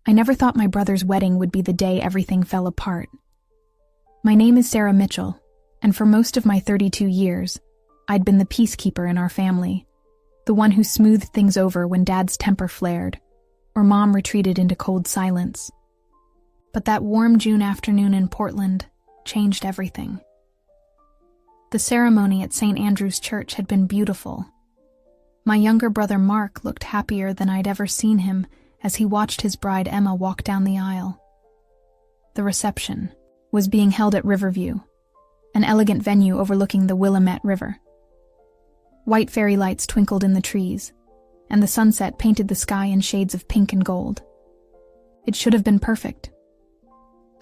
I never thought my brother's wedding would be the day everything fell apart. My name is Sarah Mitchell, and for most of my 32 years, I'd been the peacekeeper in our family, the one who smoothed things over when Dad's temper flared, or Mom retreated into cold silence. But that warm June afternoon in Portland changed everything. The ceremony at St. Andrew's Church had been beautiful. My younger brother Mark looked happier than I'd ever seen him as he watched his bride Emma walk down the aisle. The reception was being held at Riverview, an elegant venue overlooking the Willamette River. White fairy lights twinkled in the trees, and the sunset painted the sky in shades of pink and gold. It should have been perfect.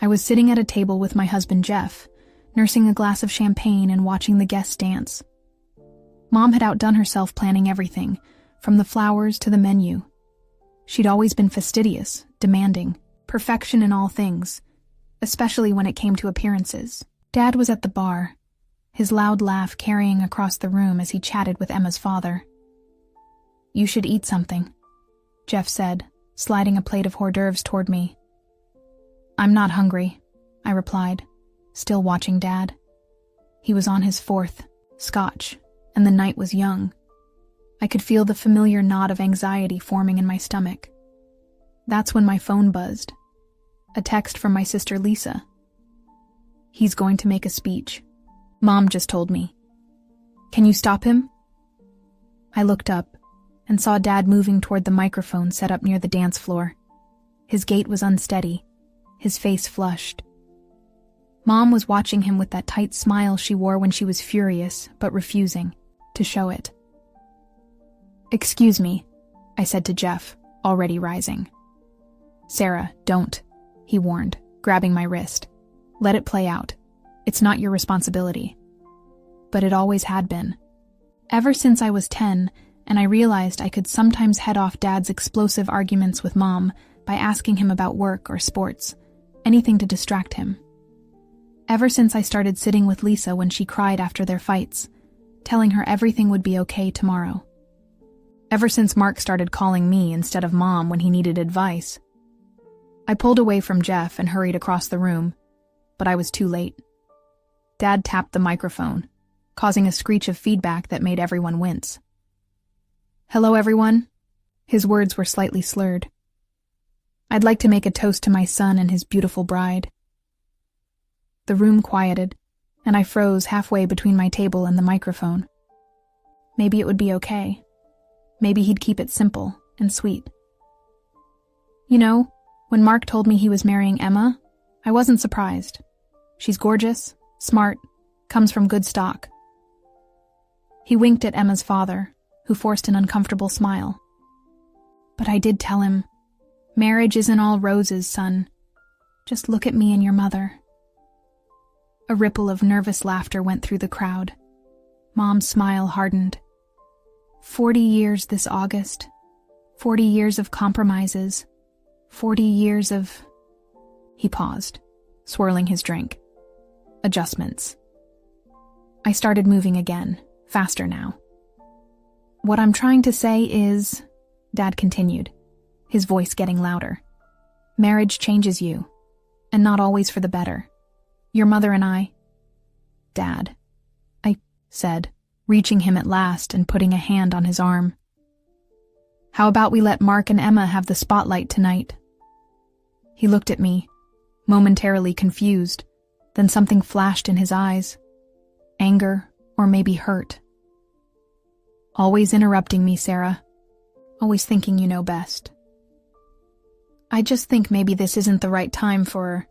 I was sitting at a table with my husband Jeff, nursing a glass of champagne and watching the guests dance. Mom had outdone herself planning everything, from the flowers to the menu. She'd always been fastidious, demanding, perfection in all things, especially when it came to appearances. Dad was at the bar, his loud laugh carrying across the room as he chatted with Emma's father. "You should eat something," Jeff said, sliding a plate of hors d'oeuvres toward me. "I'm not hungry," I replied, still watching Dad. He was on his fourth, scotch, and the night was young. I could feel the familiar knot of anxiety forming in my stomach. That's when my phone buzzed. A text from my sister Lisa. "He's going to make a speech. Mom just told me. Can you stop him?" I looked up and saw Dad moving toward the microphone set up near the dance floor. His gait was unsteady, his face flushed. Mom was watching him with that tight smile she wore when she was furious, but refusing to show it. "Excuse me," I said to Jeff, already rising. "Sarah, don't," he warned, grabbing my wrist. "Let it play out. It's not your responsibility." But it always had been. Ever since I was 10, and I realized I could sometimes head off Dad's explosive arguments with Mom by asking him about work or sports, anything to distract him. Ever since I started sitting with Lisa when she cried after their fights, telling her everything would be okay tomorrow. Ever since Mark started calling me instead of Mom when he needed advice. I pulled away from Jeff and hurried across the room, but I was too late. Dad tapped the microphone, causing a screech of feedback that made everyone wince. "Hello, everyone." His words were slightly slurred. "I'd like to make a toast to my son and his beautiful bride." The room quieted, and I froze halfway between my table and the microphone. Maybe it would be okay. Maybe he'd keep it simple and sweet. You know, when Mark told me he was marrying Emma, I wasn't surprised. She's gorgeous, smart, comes from good stock. He winked at Emma's father, who forced an uncomfortable smile. But I did tell him, "Marriage isn't all roses, son. Just look at me and your mother." A ripple of nervous laughter went through the crowd. Mom's smile hardened. 40 years this August. 40 years of compromises. 40 years of... He paused, swirling his drink. Adjustments. I started moving again, faster now. "What I'm trying to say is," Dad continued, his voice getting louder, "marriage changes you, and not always for the better. Your mother and I..." "Dad," I said, reaching him at last and putting a hand on his arm. "How about we let Mark and Emma have the spotlight tonight?" He looked at me, momentarily confused, then something flashed in his eyes. Anger, or maybe hurt. "Always interrupting me, Sarah. Always thinking you know best." "I just think maybe this isn't the right time for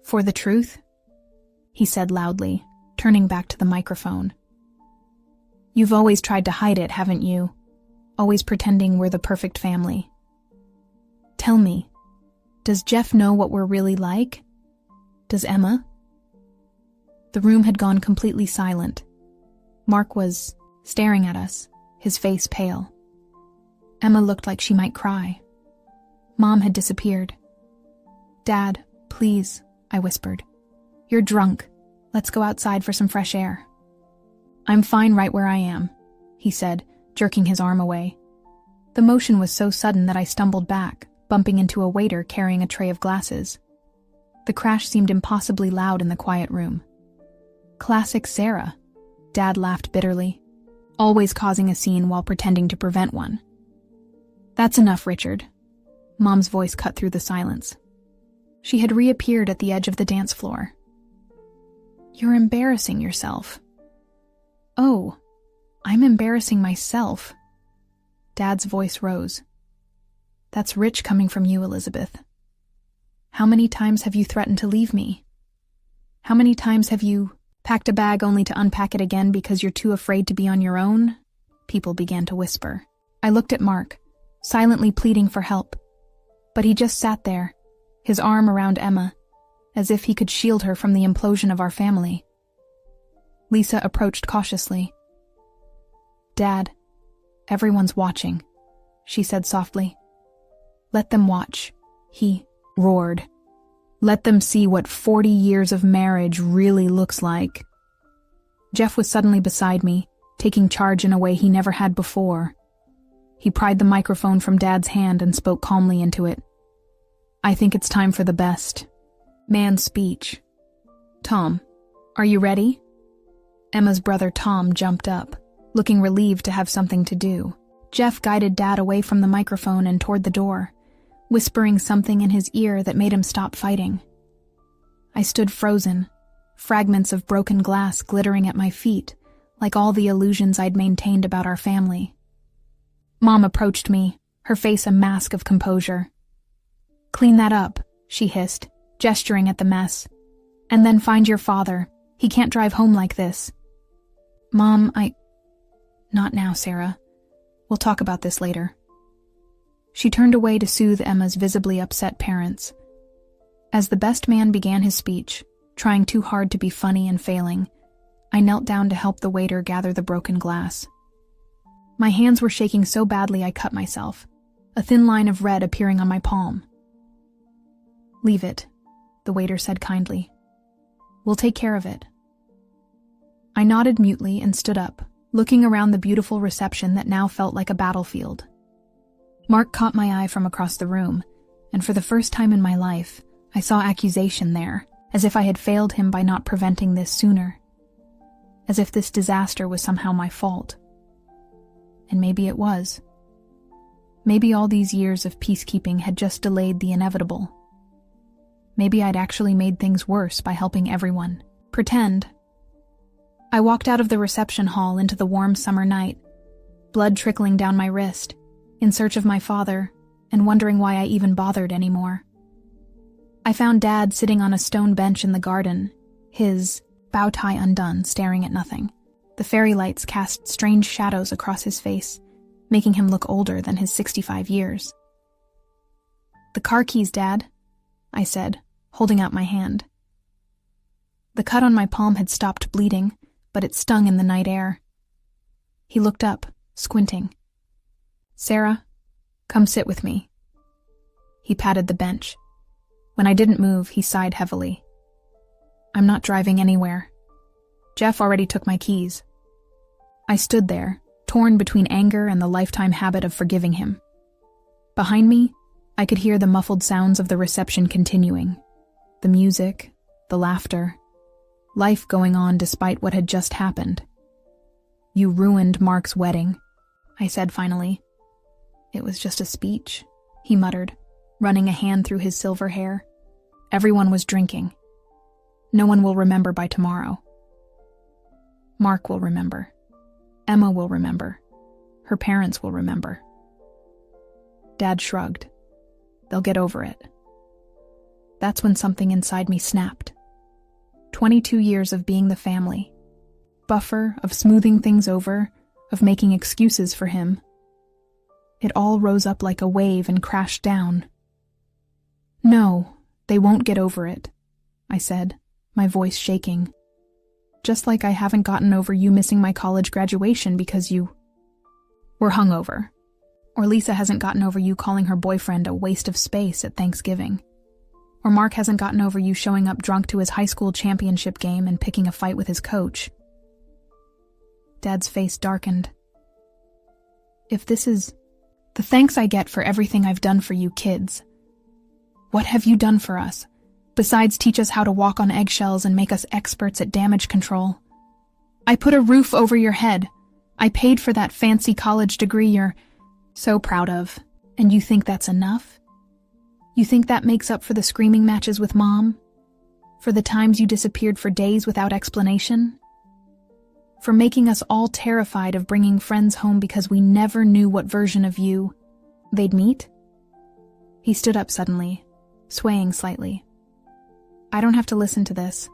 the truth," he said loudly, turning back to the microphone. "You've always tried to hide it, haven't you? Always pretending we're the perfect family. Tell me, does Jeff know what we're really like? Does Emma?" The room had gone completely silent. Mark was staring at us, his face pale. Emma looked like she might cry. Mom had disappeared. "Dad, please," I whispered. "You're drunk. Let's go outside for some fresh air." "I'm fine right where I am," he said, jerking his arm away. The motion was so sudden that I stumbled back, bumping into a waiter carrying a tray of glasses. The crash seemed impossibly loud in the quiet room. Classic Sarah, Dad laughed bitterly, always causing a scene while pretending to prevent one. That's enough, Richard. Mom's voice cut through the silence. She had reappeared at the edge of the dance floor. You're embarrassing yourself. Oh, I'm embarrassing myself. Dad's voice rose. That's rich coming from you, Elizabeth. How many times have you threatened to leave me? How many times have you packed a bag only to unpack it again because you're too afraid to be on your own? People began to whisper. I looked at Mark, silently pleading for help. But he just sat there, his arm around Emma, as if he could shield her from the implosion of our family. Lisa approached cautiously. Dad, everyone's watching, she said softly. Let them watch, he roared. Let them see what 40 years of marriage really looks like. Jeff was suddenly beside me, taking charge in a way he never had before. He pried the microphone from Dad's hand and spoke calmly into it. I think it's time for the best man's speech. Tom, are you ready? Emma's brother Tom jumped up, looking relieved to have something to do. Jeff guided Dad away from the microphone and toward the door, whispering something in his ear that made him stop fighting. I stood frozen, fragments of broken glass glittering at my feet, like all the illusions I'd maintained about our family. Mom approached me, her face a mask of composure. Clean that up, she hissed, gesturing at the mess. And then find your father. He can't drive home like this. Mom, Not now, Sarah. We'll talk about this later. She turned away to soothe Emma's visibly upset parents. As the best man began his speech, trying too hard to be funny and failing, I knelt down to help the waiter gather the broken glass. My hands were shaking so badly I cut myself, a thin line of red appearing on my palm. Leave it, the waiter said kindly. We'll take care of it. I nodded mutely and stood up, looking around the beautiful reception that now felt like a battlefield. Mark caught my eye from across the room, and for the first time in my life, I saw accusation there, as if I had failed him by not preventing this sooner. As if this disaster was somehow my fault. And maybe it was. Maybe all these years of peacekeeping had just delayed the inevitable. Maybe I'd actually made things worse by helping everyone pretend. I walked out of the reception hall into the warm summer night, blood trickling down my wrist, in search of my father, and wondering why I even bothered anymore. I found Dad sitting on a stone bench in the garden, his bow tie undone, staring at nothing. The fairy lights cast strange shadows across his face, making him look older than his 65 years. The car keys, Dad, I said, holding out my hand. The cut on my palm had stopped bleeding, but it stung in the night air. He looked up, squinting. Sarah, come sit with me. He patted the bench. When I didn't move, he sighed heavily. I'm not driving anywhere. Jeff already took my keys. I stood there, torn between anger and the lifetime habit of forgiving him. Behind me, I could hear the muffled sounds of the reception continuing. The music, the laughter, life going on despite what had just happened. You ruined Mark's wedding, I said finally. It was just a speech, he muttered, running a hand through his silver hair. Everyone was drinking. No one will remember by tomorrow. Mark will remember. Emma will remember. Her parents will remember. Dad shrugged. They'll get over it. That's when something inside me snapped. 22 years of being the family. Buffer, of smoothing things over, of making excuses for him. It all rose up like a wave and crashed down. No, they won't get over it, I said, my voice shaking. Just like I haven't gotten over you missing my college graduation because you were hungover. Or Lisa hasn't gotten over you calling her boyfriend a waste of space at Thanksgiving. Or Mark hasn't gotten over you showing up drunk to his high school championship game and picking a fight with his coach. Dad's face darkened. If this is the thanks I get for everything I've done for you kids, What have you done for us, besides teach us how to walk on eggshells and make us experts at damage control? I put a roof over your head. I paid for that fancy college degree you're so proud of, and you think that's enough? You think that makes up for the screaming matches with Mom? For the times you disappeared for days without explanation? For making us all terrified of bringing friends home because we never knew what version of you they'd meet? He stood up suddenly, swaying slightly. I don't have to listen to this.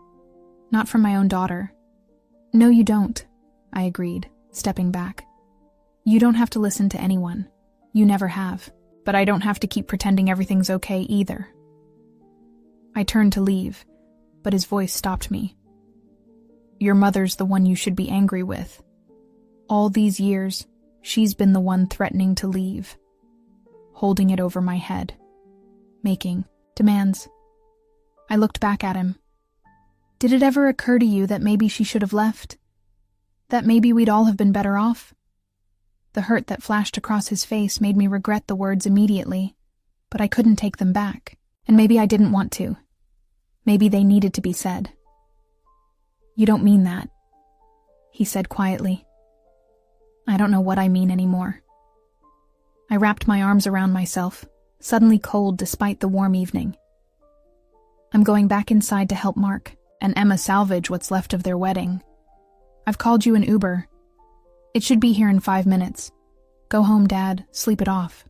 Not from my own daughter. No, you don't, I agreed, stepping back. You don't have to listen to anyone. You never have. But I don't have to keep pretending everything's okay either. I turned to leave, but his voice stopped me. Your mother's the one you should be angry with. All these years, she's been the one threatening to leave, holding it over my head, making demands. I looked back at him. Did it ever occur to you that maybe she should have left? That maybe we'd all have been better off? The hurt that flashed across his face made me regret the words immediately, but I couldn't take them back, and maybe I didn't want to. Maybe they needed to be said. You don't mean that, he said quietly. I don't know what I mean anymore. I wrapped my arms around myself, suddenly cold despite the warm evening. I'm going back inside to help Mark and Emma salvage what's left of their wedding. I've called you an Uber. It should be here in 5 minutes. Go home, Dad. Sleep it off.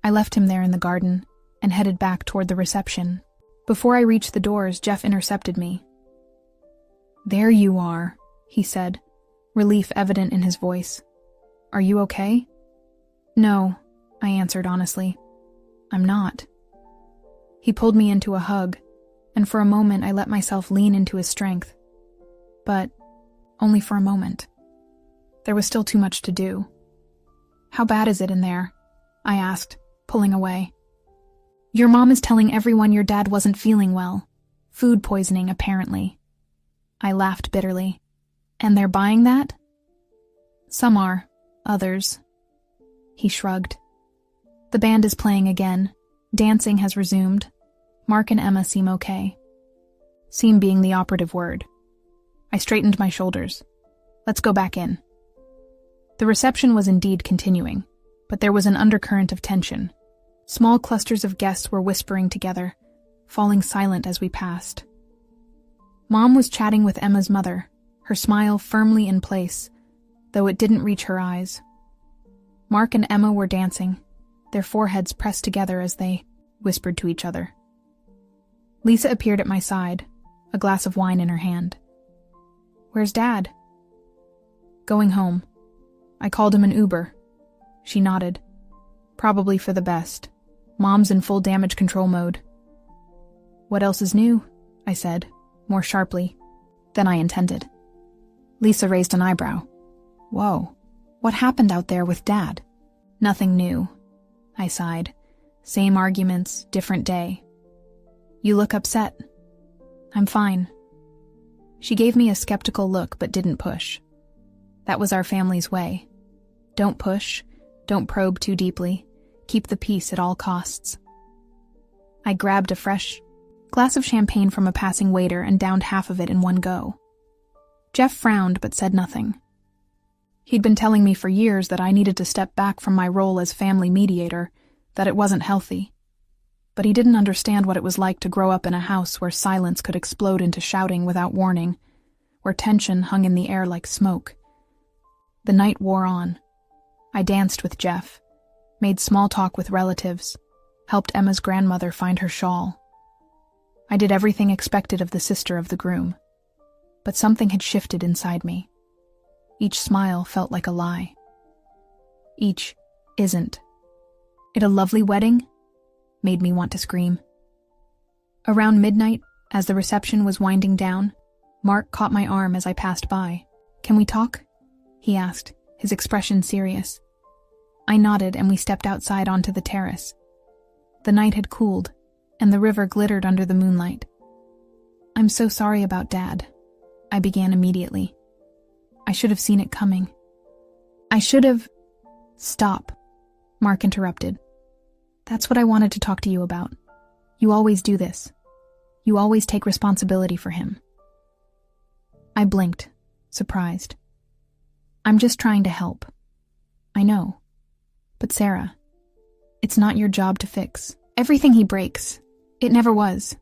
I left him there in the garden and headed back toward the reception. Before I reached the doors, Jeff intercepted me. There you are, he said, relief evident in his voice. Are you okay? No, I answered honestly. I'm not. He pulled me into a hug, and for a moment I let myself lean into his strength. But only for a moment. There was still too much to do. How bad is it in there? I asked, pulling away. Your mom is telling everyone your dad wasn't feeling well. Food poisoning, apparently. I laughed bitterly. And they're buying that? Some are, others. He shrugged. The band is playing again. Dancing has resumed. Mark and Emma seem okay. Seem being the operative word. I straightened my shoulders. Let's go back in. The reception was indeed continuing, but there was an undercurrent of tension. Small clusters of guests were whispering together, falling silent as we passed. Mom was chatting with Emma's mother, her smile firmly in place, though it didn't reach her eyes. Mark and Emma were dancing, their foreheads pressed together as they whispered to each other. Lisa appeared at my side, a glass of wine in her hand. Where's Dad? Going home. I called him an Uber. She nodded. Probably for the best. Mom's in full damage control mode. What else is new? I said, more sharply than I intended. Lisa raised an eyebrow. Whoa, what happened out there with Dad? Nothing new, I sighed. Same arguments, different day. You look upset. I'm fine. She gave me a skeptical look but didn't push. That was our family's way. Don't push, don't probe too deeply, keep the peace at all costs. I grabbed a fresh glass of champagne from a passing waiter and downed half of it in one go. Jeff frowned but said nothing. He'd been telling me for years that I needed to step back from my role as family mediator, that it wasn't healthy. But he didn't understand what it was like to grow up in a house where silence could explode into shouting without warning, where tension hung in the air like smoke. The night wore on. I danced with Jeff, made small talk with relatives, helped Emma's grandmother find her shawl. I did everything expected of the sister of the groom. But something had shifted inside me. Each smile felt like a lie. Each isn't. It a lovely wedding? Made me want to scream. Around midnight, as the reception was winding down, Mark caught my arm as I passed by. Can we talk? He asked, his expression serious. I nodded and we stepped outside onto the terrace. The night had cooled, and the river glittered under the moonlight. I'm so sorry about Dad, I began immediately. I should have seen it coming. I should have... Stop, Mark interrupted. That's what I wanted to talk to you about. You always do this. You always take responsibility for him. I blinked, surprised. I'm just trying to help. I know. But Sarah, it's not your job to fix everything he breaks. It never was.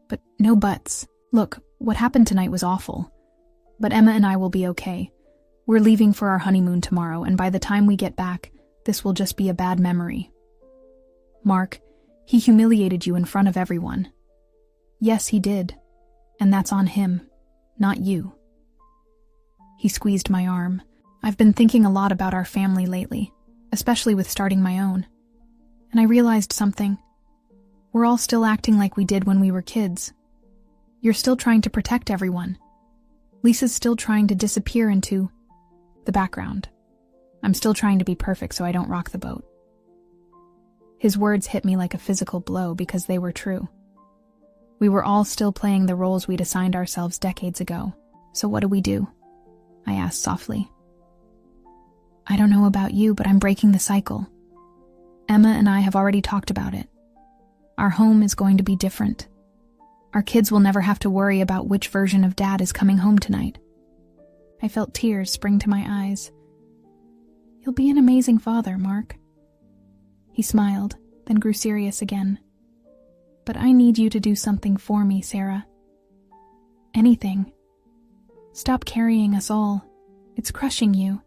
But no buts. Look, what happened tonight was awful. But Emma and I will be okay. We're leaving for our honeymoon tomorrow, and by the time we get back, this will just be a bad memory. Mark, he humiliated you in front of everyone. Yes, he did. And that's on him, not you. He squeezed my arm. I've been thinking a lot about our family lately, especially with starting my own. And I realized something. We're all still acting like we did when we were kids. You're still trying to protect everyone. Lisa's still trying to disappear into the background. I'm still trying to be perfect so I don't rock the boat. His words hit me like a physical blow because they were true. We were all still playing the roles we'd assigned ourselves decades ago. So what do? I asked softly. I don't know about you, but I'm breaking the cycle. Emma and I have already talked about it. Our home is going to be different. Our kids will never have to worry about which version of Dad is coming home tonight. I felt tears spring to my eyes. You'll be an amazing father, Mark. He smiled, then grew serious again. But I need you to do something for me, Sarah. Anything. Stop carrying us all. It's crushing you,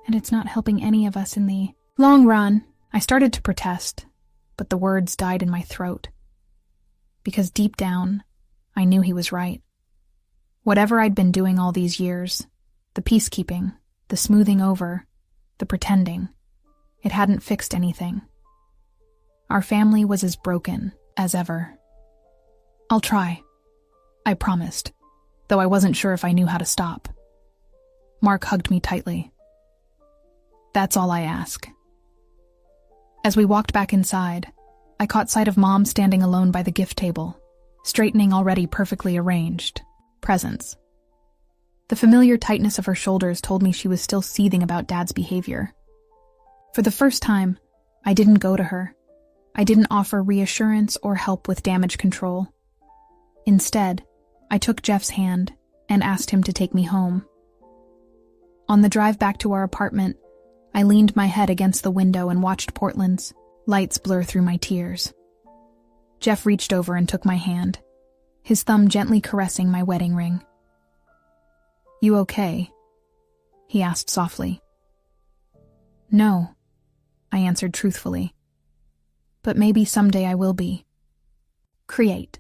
and it's not helping any of us in the long run. I started to protest, but the words died in my throat. Because deep down, I knew he was right. Whatever I'd been doing all these years, the peacekeeping, the smoothing over, the pretending, it hadn't fixed anything. Our family was as broken as ever. I'll try, I promised, though I wasn't sure if I knew how to stop. Mark hugged me tightly. That's all I ask. As we walked back inside, I caught sight of Mom standing alone by the gift table, straightening already perfectly arranged presents. The familiar tightness of her shoulders told me she was still seething about Dad's behavior. For the first time, I didn't go to her. I didn't offer reassurance or help with damage control. Instead, I took Jeff's hand and asked him to take me home. On the drive back to our apartment, I leaned my head against the window and watched Portland's lights blur through my tears. Jeff reached over and took my hand, his thumb gently caressing my wedding ring. You okay? He asked softly. No, I answered truthfully. But maybe someday I will be. Create.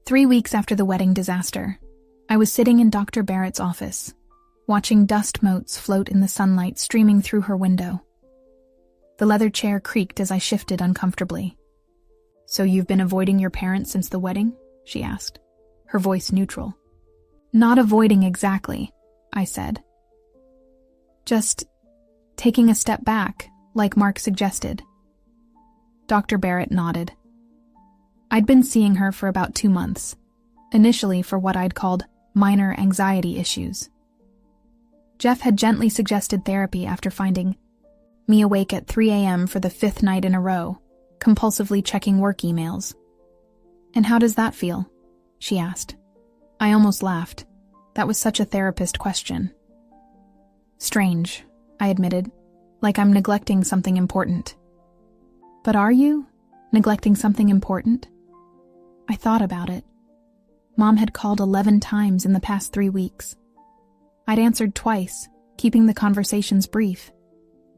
3 weeks after the wedding disaster, I was sitting in Dr. Barrett's office, watching dust motes float in the sunlight streaming through her window. The leather chair creaked as I shifted uncomfortably. So you've been avoiding your parents since the wedding? She asked, her voice neutral. Not avoiding exactly, I said. Just taking a step back, like Mark suggested. Dr. Barrett nodded. I'd been seeing her for about 2 months, initially for what I'd called minor anxiety issues. Jeff had gently suggested therapy after finding me awake at 3 a.m. for the 5th night in a row, compulsively checking work emails. And how does that feel? She asked. I almost laughed. That was such a therapist question. Strange, I admitted, like I'm neglecting something important. But are you neglecting something important? I thought about it. Mom had called 11 times in the past 3 weeks. I'd answered twice, keeping the conversations brief.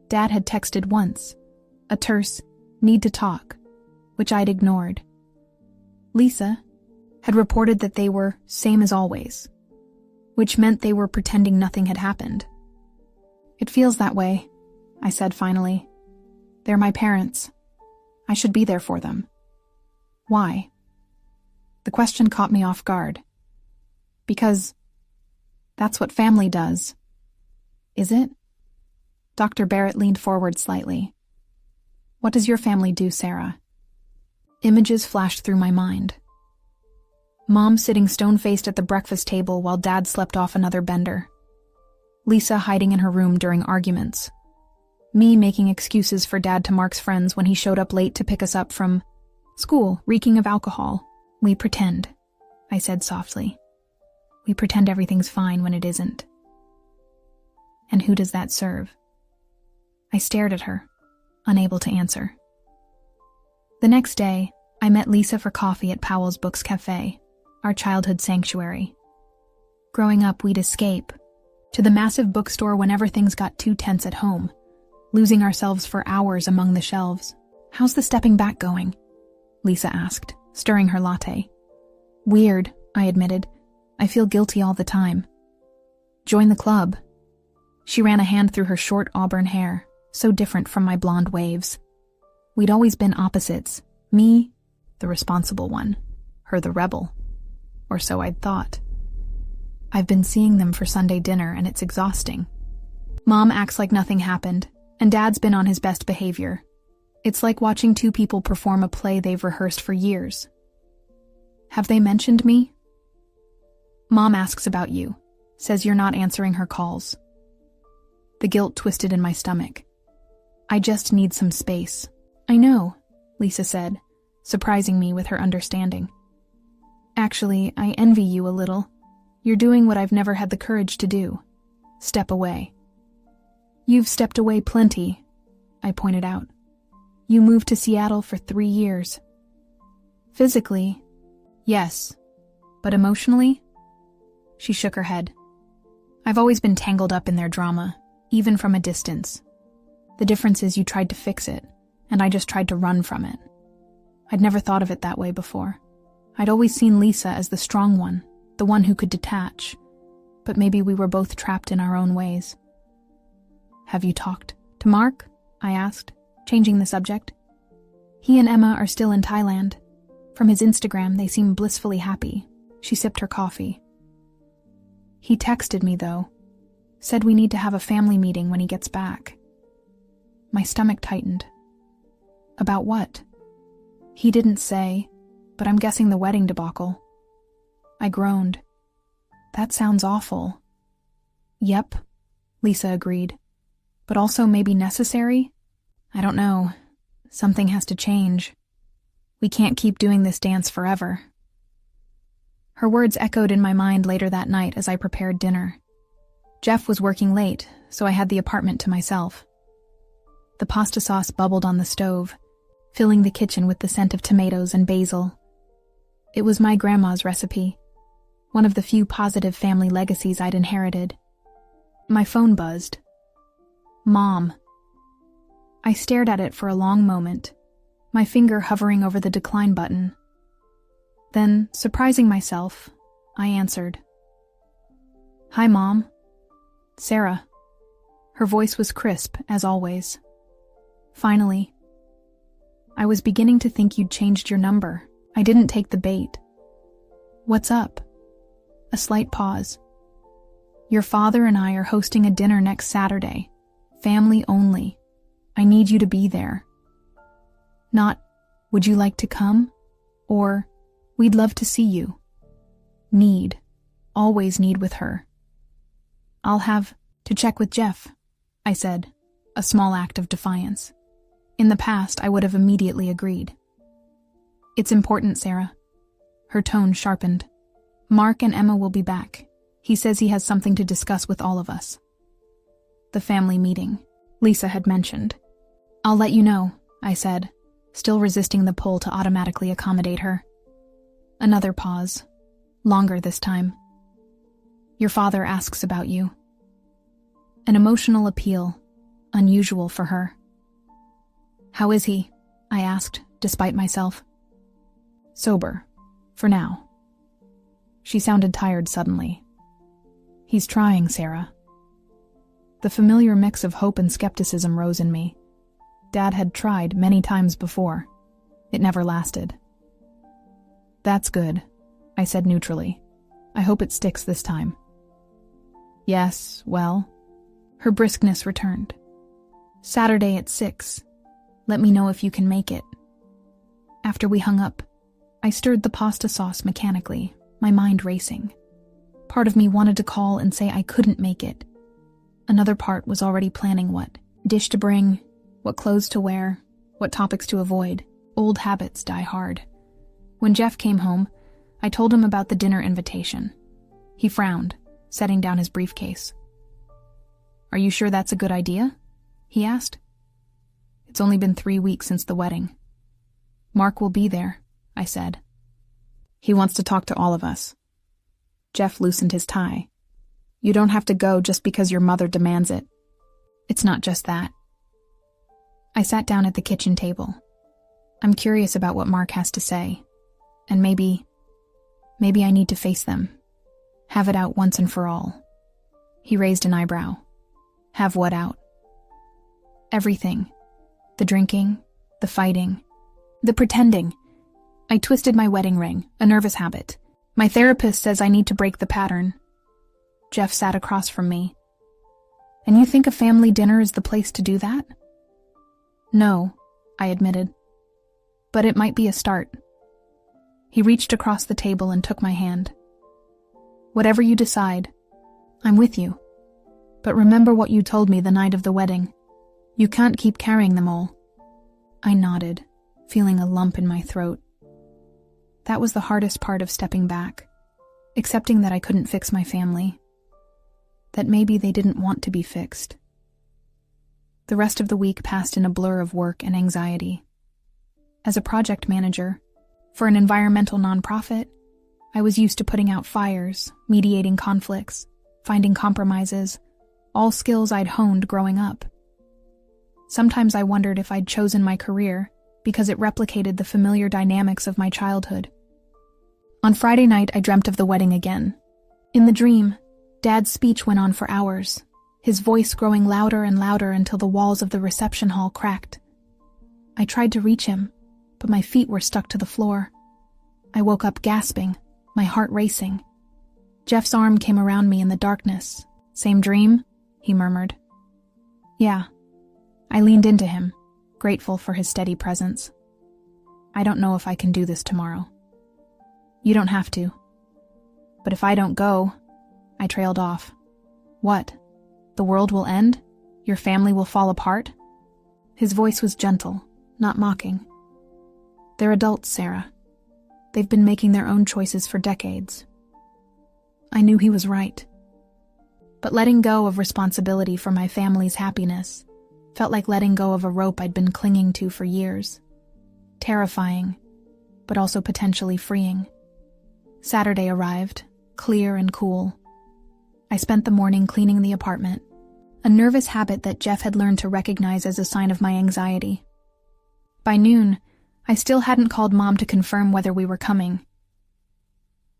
Dad had texted once, a terse, need to talk, which I'd ignored. Lisa had reported that they were same as always, which meant they were pretending nothing had happened. It feels that way, I said finally. They're my parents. I should be there for them. Why? The question caught me off guard. Because that's what family does. Is it? Dr. Barrett leaned forward slightly. What does your family do, Sarah? Images flashed through my mind. Mom sitting stone-faced at the breakfast table while Dad slept off another bender. Lisa hiding in her room during arguments. Me making excuses for Dad to Mark's friends when he showed up late to pick us up from school, reeking of alcohol. We pretend, I said softly. We pretend everything's fine when it isn't. And who does that serve? I stared at her, unable to answer. The next day, I met Lisa for coffee at Powell's Books Cafe, our childhood sanctuary. Growing up, we'd escape to the massive bookstore whenever things got too tense at home, losing ourselves for hours among the shelves. How's the stepping back going? Lisa asked, stirring her latte. Weird, I admitted. I feel guilty all the time. Join the club. She ran a hand through her short auburn hair, so different from my blonde waves. We'd always been opposites. Me, the responsible one. Her, the rebel. Or so I'd thought. I've been seeing them for Sunday dinner, and it's exhausting. Mom acts like nothing happened, and Dad's been on his best behavior. It's like watching two people perform a play they've rehearsed for years. Have they mentioned me? Mom asks about you, says you're not answering her calls. The guilt twisted in my stomach. I just need some space. I know, Lisa said, surprising me with her understanding. Actually, I envy you a little. You're doing what I've never had the courage to do. Step away. You've stepped away plenty, I pointed out. You moved to Seattle for 3 years. Physically, yes. But emotionally? She shook her head. I've always been tangled up in their drama, even from a distance. The difference is you tried to fix it, and I just tried to run from it. I'd never thought of it that way before. I'd always seen Lisa as the strong one, the one who could detach. But maybe we were both trapped in our own ways. Have you talked to Mark? I asked, changing the subject. He and Emma are still in Thailand. From his Instagram, they seem blissfully happy. She sipped her coffee. He texted me, though. Said we need to have a family meeting when he gets back. My stomach tightened. About what? He didn't say, but I'm guessing the wedding debacle. I groaned. That sounds awful. Yep, Lisa agreed. But also maybe necessary? I don't know. Something has to change. We can't keep doing this dance forever. Her words echoed in my mind later that night as I prepared dinner. Jeff was working late, so I had the apartment to myself. The pasta sauce bubbled on the stove, filling the kitchen with the scent of tomatoes and basil. It was my grandma's recipe, one of the few positive family legacies I'd inherited. My phone buzzed. Mom. I stared at it for a long moment, my finger hovering over the decline button. Then, surprising myself, I answered. Hi, Mom. Sarah. Her voice was crisp, as always. Finally. I was beginning to think you'd changed your number. I didn't take the bait. What's up? A slight pause. Your father and I are hosting a dinner next Saturday. Family only. I need you to be there. Not, would you like to come? Or, we'd love to see you. Need. Always need with her. I'll have to check with Jeff, I said, a small act of defiance. In the past, I would have immediately agreed. It's important, Sarah. Her tone sharpened. Mark and Emma will be back. He says he has something to discuss with all of us. The family meeting, Lisa had mentioned. I'll let you know, I said, still resisting the pull to automatically accommodate her. Another pause. Longer this time. Your father asks about you. An emotional appeal, unusual for her. How is he? I asked, despite myself. Sober, for now. She sounded tired suddenly. He's trying, Sarah. The familiar mix of hope and skepticism rose in me. Dad had tried many times before. It never lasted. That's good, I said neutrally. I hope it sticks this time. Yes, well, her briskness returned. Saturday at 6. Let me know if you can make it. After we hung up, I stirred the pasta sauce mechanically, my mind racing. Part of me wanted to call and say I couldn't make it. Another part was already planning what Dish to bring, what clothes to wear, what topics to avoid. Old habits die hard. When Jeff came home, I told him about the dinner invitation. He frowned, setting down his briefcase. "Are you sure that's a good idea?" he asked. "It's only been 3 weeks since the wedding." "Mark will be there," I said. "He wants to talk to all of us." Jeff loosened his tie. "You don't have to go just because your mother demands it. It's not just that." I sat down at the kitchen table. I'm curious about what Mark has to say, and maybe I need to face them. Have it out once and for all. He raised an eyebrow. Have what out? Everything. The drinking, the fighting, the pretending. I twisted my wedding ring, a nervous habit. My therapist says I need to break the pattern. Jeff sat across from me. "And you think a family dinner is the place to do that?" "No," I admitted. "But it might be a start." He reached across the table and took my hand. "Whatever you decide, I'm with you. But remember what you told me the night of the wedding. You can't keep carrying them all." I nodded, feeling a lump in my throat. That was the hardest part of stepping back, accepting that I couldn't fix my family, that maybe they didn't want to be fixed. The rest of the week passed in a blur of work and anxiety. As a project manager, for an environmental nonprofit, I was used to putting out fires, mediating conflicts, finding compromises, all skills I'd honed growing up. Sometimes I wondered if I'd chosen my career because it replicated the familiar dynamics of my childhood. On Friday night, I dreamt of the wedding again. In the dream, Dad's speech went on for hours, his voice growing louder and louder until the walls of the reception hall cracked. I tried to reach him, but my feet were stuck to the floor. I woke up gasping, my heart racing. Jeff's arm came around me in the darkness. "Same dream?" he murmured. "Yeah." I leaned into him, grateful for his steady presence. "I don't know if I can do this tomorrow." "You don't have to." "But if I don't go," I trailed off. "What? The world will end? Your family will fall apart?" His voice was gentle, not mocking. "They're adults, Sarah. They've been making their own choices for decades." I knew he was right. But letting go of responsibility for my family's happiness felt like letting go of a rope I'd been clinging to for years. Terrifying, but also potentially freeing. Saturday arrived, clear and cool. I spent the morning cleaning the apartment, a nervous habit that Jeff had learned to recognize as a sign of my anxiety. By noon, I still hadn't called Mom to confirm whether we were coming.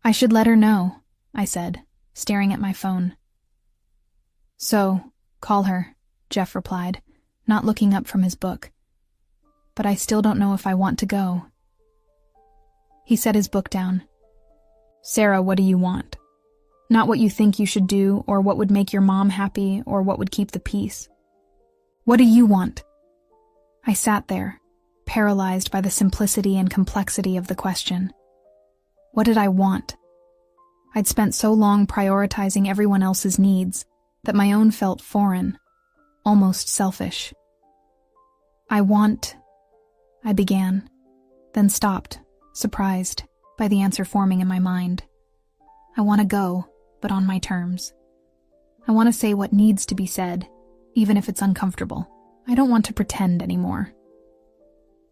"I should let her know," I said, staring at my phone. "So, call her," Jeff replied, not looking up from his book. "But I still don't know if I want to go." He set his book down. "Sarah, what do you want? Not what you think you should do, or what would make your mom happy, or what would keep the peace. What do you want?" I sat there, paralyzed by the simplicity and complexity of the question. What did I want? I'd spent so long prioritizing everyone else's needs that my own felt foreign, almost selfish. I began, then stopped, surprised by the answer forming in my mind. I want to go, but on my terms. I want to say what needs to be said, even if it's uncomfortable. I don't want to pretend anymore.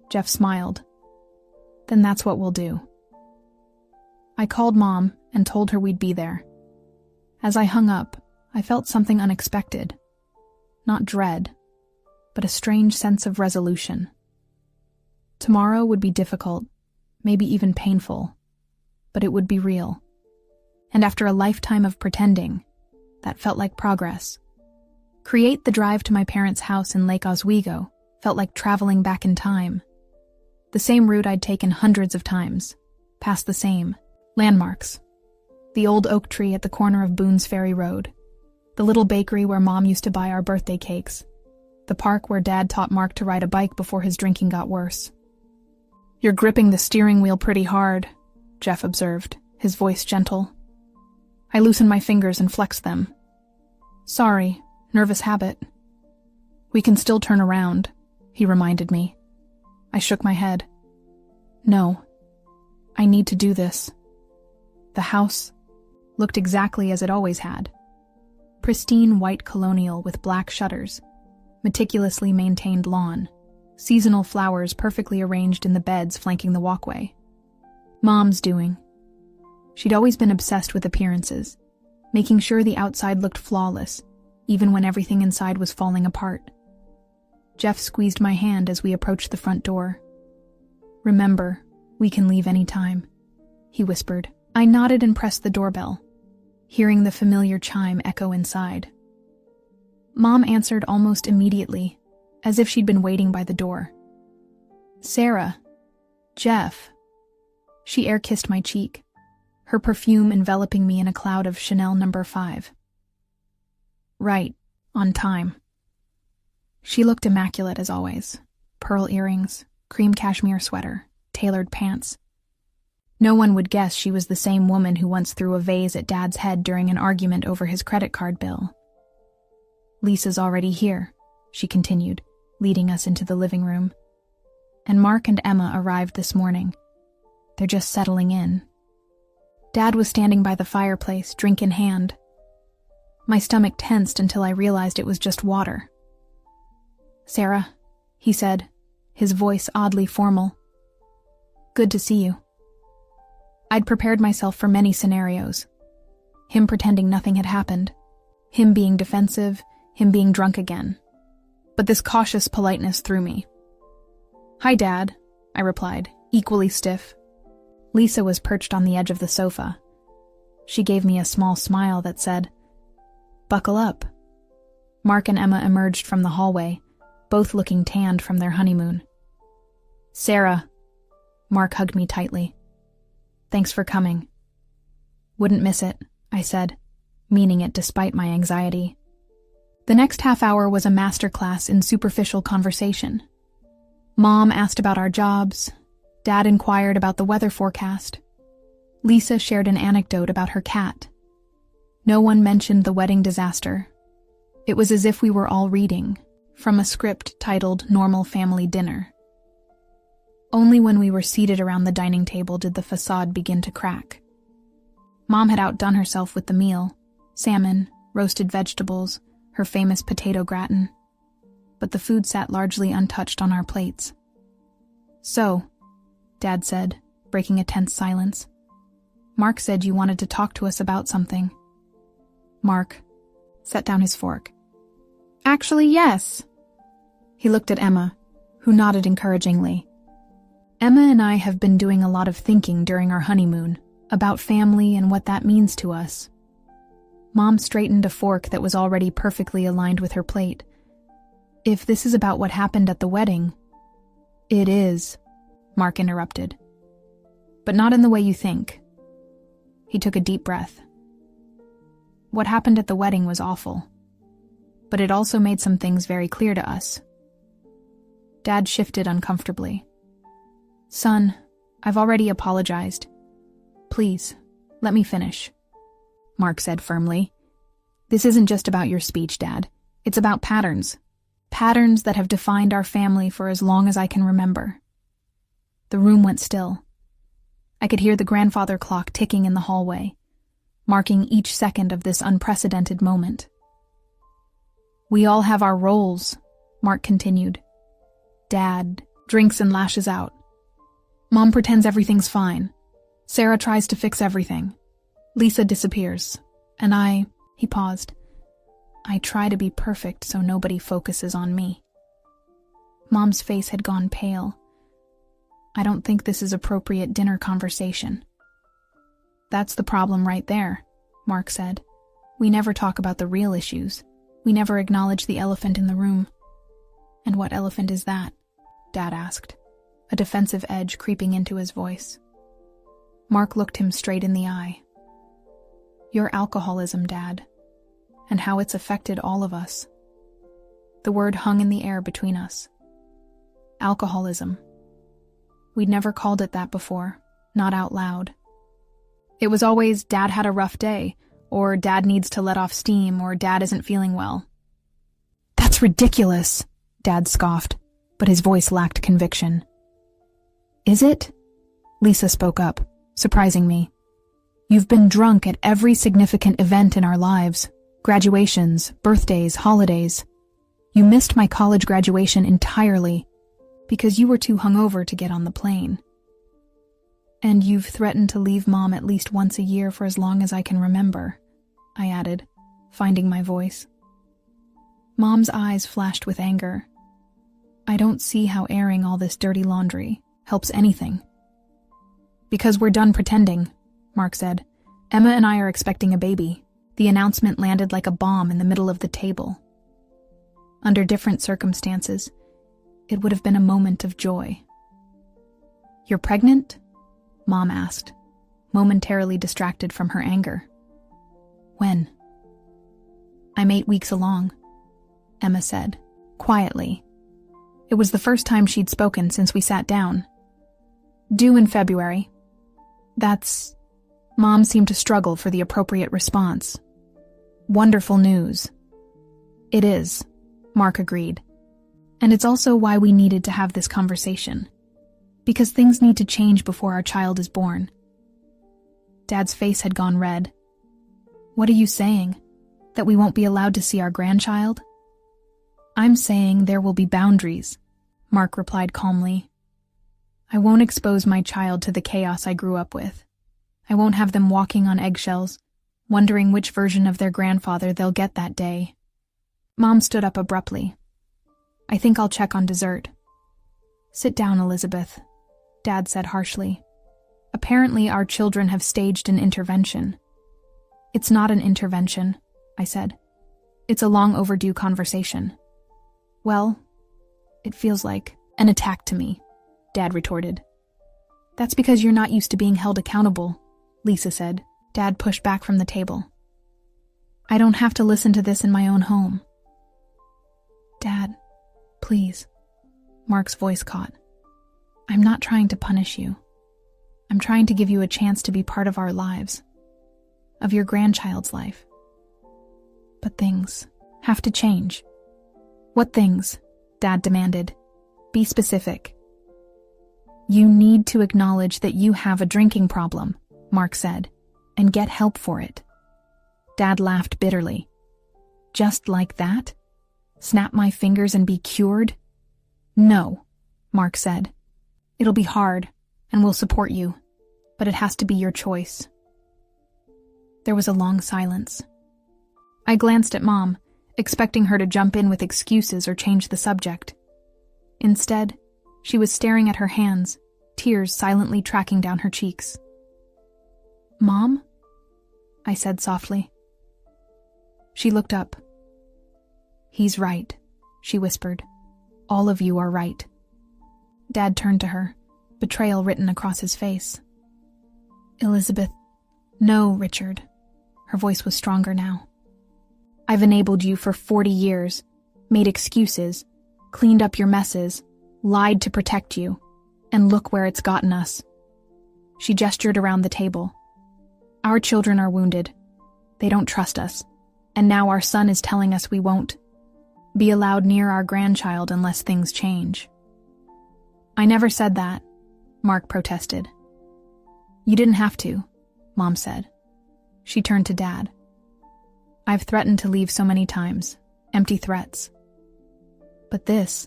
Jeff smiled. "Then that's what we'll do." I called Mom and told her we'd be there. As I hung up, I felt something unexpected. Not dread, but a strange sense of resolution. Tomorrow would be difficult, maybe even painful, but it would be real. And after a lifetime of pretending, that felt like progress. The drive to my parents' house in Lake Oswego felt like traveling back in time. The same route I'd taken hundreds of times, past the same landmarks. The old oak tree at the corner of Boone's Ferry Road, the little bakery where Mom used to buy our birthday cakes, the park where Dad taught Mark to ride a bike before his drinking got worse. "You're gripping the steering wheel pretty hard," Jeff observed, his voice gentle. I loosened my fingers and flexed them. "Sorry, nervous habit." We can still turn around, he reminded me. I shook my head. No. I need to do this. The house looked exactly as it always had. Pristine white colonial with black shutters, meticulously maintained lawn, seasonal flowers perfectly arranged in the beds flanking the walkway. Mom's doing. She'd always been obsessed with appearances, making sure the outside looked flawless, even when everything inside was falling apart. Jeff squeezed my hand as we approached the front door. Remember, we can leave any time, he whispered. I nodded and pressed the doorbell, hearing the familiar chime echo inside. Mom answered almost immediately, as if she'd been waiting by the door. Sarah. Jeff. She air-kissed my cheek, her perfume enveloping me in a cloud of Chanel No. 5. Right, on time. She looked immaculate as always. Pearl earrings, cream cashmere sweater, tailored pants. No one would guess she was the same woman who once threw a vase at Dad's head during an argument over his credit card bill. Lisa's already here, she continued, leading us into the living room. And Mark and Emma arrived this morning. They're just settling in. Dad was standing by the fireplace, drink in hand. My stomach tensed until I realized it was just water. Sarah, he said, his voice oddly formal. Good to see you. I'd prepared myself for many scenarios. Him pretending nothing had happened. Him being defensive. Him being drunk again. But this cautious politeness threw me. Hi, Dad, I replied, equally stiff. Lisa was perched on the edge of the sofa. She gave me a small smile that said, Buckle up. Mark and Emma emerged from the hallway, both looking tanned from their honeymoon. Sarah. Mark hugged me tightly. Thanks for coming. Wouldn't miss it, I said, meaning it despite my anxiety. The next half hour was a masterclass in superficial conversation. Mom asked about our jobs. Dad inquired about the weather forecast. Lisa shared an anecdote about her cat. No one mentioned the wedding disaster. It was as if we were all reading from a script titled Normal Family Dinner. Only when we were seated around the dining table did the facade begin to crack. Mom had outdone herself with the meal, salmon, roasted vegetables, her famous potato gratin. But the food sat largely untouched on our plates. So, Dad said, breaking a tense silence, Mark said you wanted to talk to us about something. Mark set down his fork. Actually, yes. He looked at Emma, who nodded encouragingly. Emma and I have been doing a lot of thinking during our honeymoon about family and what that means to us. Mom straightened a fork that was already perfectly aligned with her plate. If this is about what happened at the wedding... It is, Mark interrupted. But not in the way you think. He took a deep breath. What happened at the wedding was awful. But it also made some things very clear to us. Dad shifted uncomfortably. Son, I've already apologized. Please, let me finish. Mark said firmly. This isn't just about your speech, Dad. It's about patterns. Patterns that have defined our family for as long as I can remember. The room went still. I could hear the grandfather clock ticking in the hallway, marking each second of this unprecedented moment. We all have our roles, Mark continued. Dad drinks and lashes out. Mom pretends everything's fine. Sarah tries to fix everything. Lisa disappears. And he paused. I try to be perfect so nobody focuses on me. Mom's face had gone pale. I don't think this is appropriate dinner conversation. That's the problem right there, Mark said. We never talk about the real issues. We never acknowledge the elephant in the room. And what elephant is that? Dad asked, a defensive edge creeping into his voice. Mark looked him straight in the eye. Your alcoholism, Dad, and how it's affected all of us. The word hung in the air between us. Alcoholism. We'd never called it that before, not out loud. It was always Dad had a rough day, or Dad needs to let off steam, or Dad isn't feeling well. That's That's ridiculous, Dad scoffed, but his voice lacked conviction. Is it? Lisa spoke up, surprising me. You've been drunk at every significant event in our lives. Graduations, birthdays, holidays. You missed my college graduation entirely because you were too hungover to get on the plane. And you've threatened to leave Mom at least once a year for as long as I can remember, I added, finding my voice. Mom's eyes flashed with anger. I don't see how airing all this dirty laundry helps anything. Because we're done pretending, Mark said. Emma and I are expecting a baby. The announcement landed like a bomb in the middle of the table. Under different circumstances, it would have been a moment of joy. You're pregnant? Mom asked, momentarily distracted from her anger. When? I'm 8 weeks along, Emma said, quietly. It was the first time she'd spoken since we sat down. Due in February. That's... Mom seemed to struggle for the appropriate response. Wonderful news. It is, Mark agreed. And it's also why we needed to have this conversation. Because things need to change before our child is born. Dad's face had gone red. What are you saying? That we won't be allowed to see our grandchild? I'm saying there will be boundaries, Mark replied calmly. I won't expose my child to the chaos I grew up with. I won't have them walking on eggshells, wondering which version of their grandfather they'll get that day. Mom stood up abruptly. I think I'll check on dessert. Sit down, Elizabeth, Dad said harshly. Apparently our children have staged an intervention. It's not an intervention, I said. It's a long overdue conversation. Well, it feels like an attack to me, Dad retorted. That's because you're not used to being held accountable, Lisa said. Dad pushed back from the table. I don't have to listen to this in my own home. Dad, please, Mark's voice caught. I'm not trying to punish you. I'm trying to give you a chance to be part of our lives, of your grandchild's life. But things have to change. What things? Dad demanded. Be specific. You need to acknowledge that you have a drinking problem, Mark said, and get help for it. Dad laughed bitterly. Just like that? Snap my fingers and be cured? No, Mark said. It'll be hard, and we'll support you, but it has to be your choice. There was a long silence. I glanced at Mom, expecting her to jump in with excuses or change the subject. Instead, she was staring at her hands, tears silently tracking down her cheeks. Mom? I said softly. She looked up. He's right, she whispered. All of you are right. Dad turned to her, betrayal written across his face. Elizabeth. No, Richard. Her voice was stronger now. I've enabled you for 40 years, made excuses, cleaned up your messes, lied to protect you, and look where it's gotten us. She gestured around the table. Our children are wounded. They don't trust us, and now our son is telling us we won't be allowed near our grandchild unless things change. I never said that, Mark protested. You didn't have to, Mom said. She turned to Dad. I've threatened to leave so many times, empty threats. But this,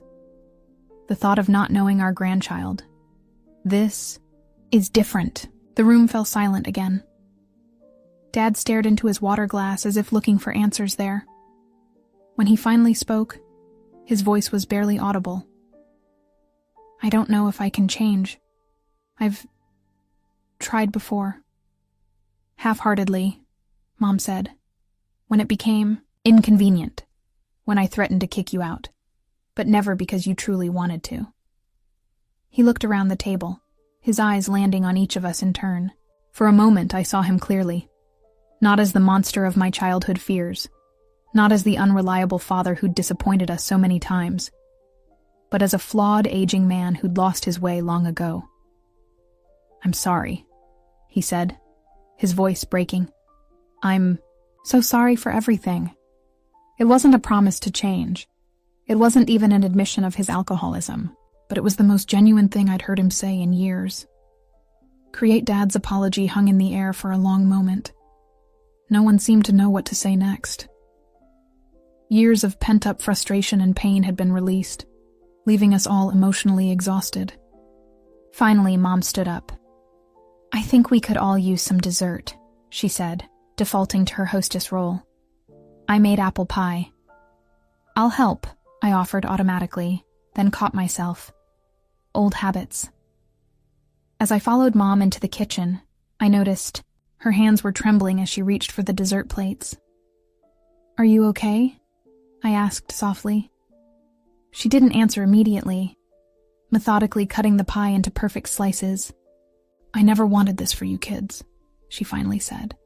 the thought of not knowing our grandchild, this is different. The room fell silent again. Dad stared into his water glass as if looking for answers there. When he finally spoke, his voice was barely audible. I don't know if I can change. I've tried before. Half-heartedly, Mom said, when it became inconvenient, when I threatened to kick you out, but never because you truly wanted to. He looked around the table, his eyes landing on each of us in turn. For a moment I saw him clearly, not as the monster of my childhood fears, not as the unreliable father who'd disappointed us so many times, but as a flawed, aging man who'd lost his way long ago. I'm sorry, he said, his voice breaking. I'm so sorry for everything. It wasn't a promise to change. It wasn't even an admission of his alcoholism, but it was the most genuine thing I'd heard him say in years. Create Dad's apology hung in the air for a long moment. No one seemed to know what to say next. Years of pent-up frustration and pain had been released, leaving us all emotionally exhausted. Finally, Mom stood up. "I think we could all use some dessert," she said, defaulting to her hostess role. "I made apple pie." "I'll help," I offered automatically, then caught myself. Old habits. As I followed Mom into the kitchen, I noticed her hands were trembling as she reached for the dessert plates. "Are you okay?" I asked softly. She didn't answer immediately, methodically cutting the pie into perfect slices. "I never wanted this for you kids," she finally said.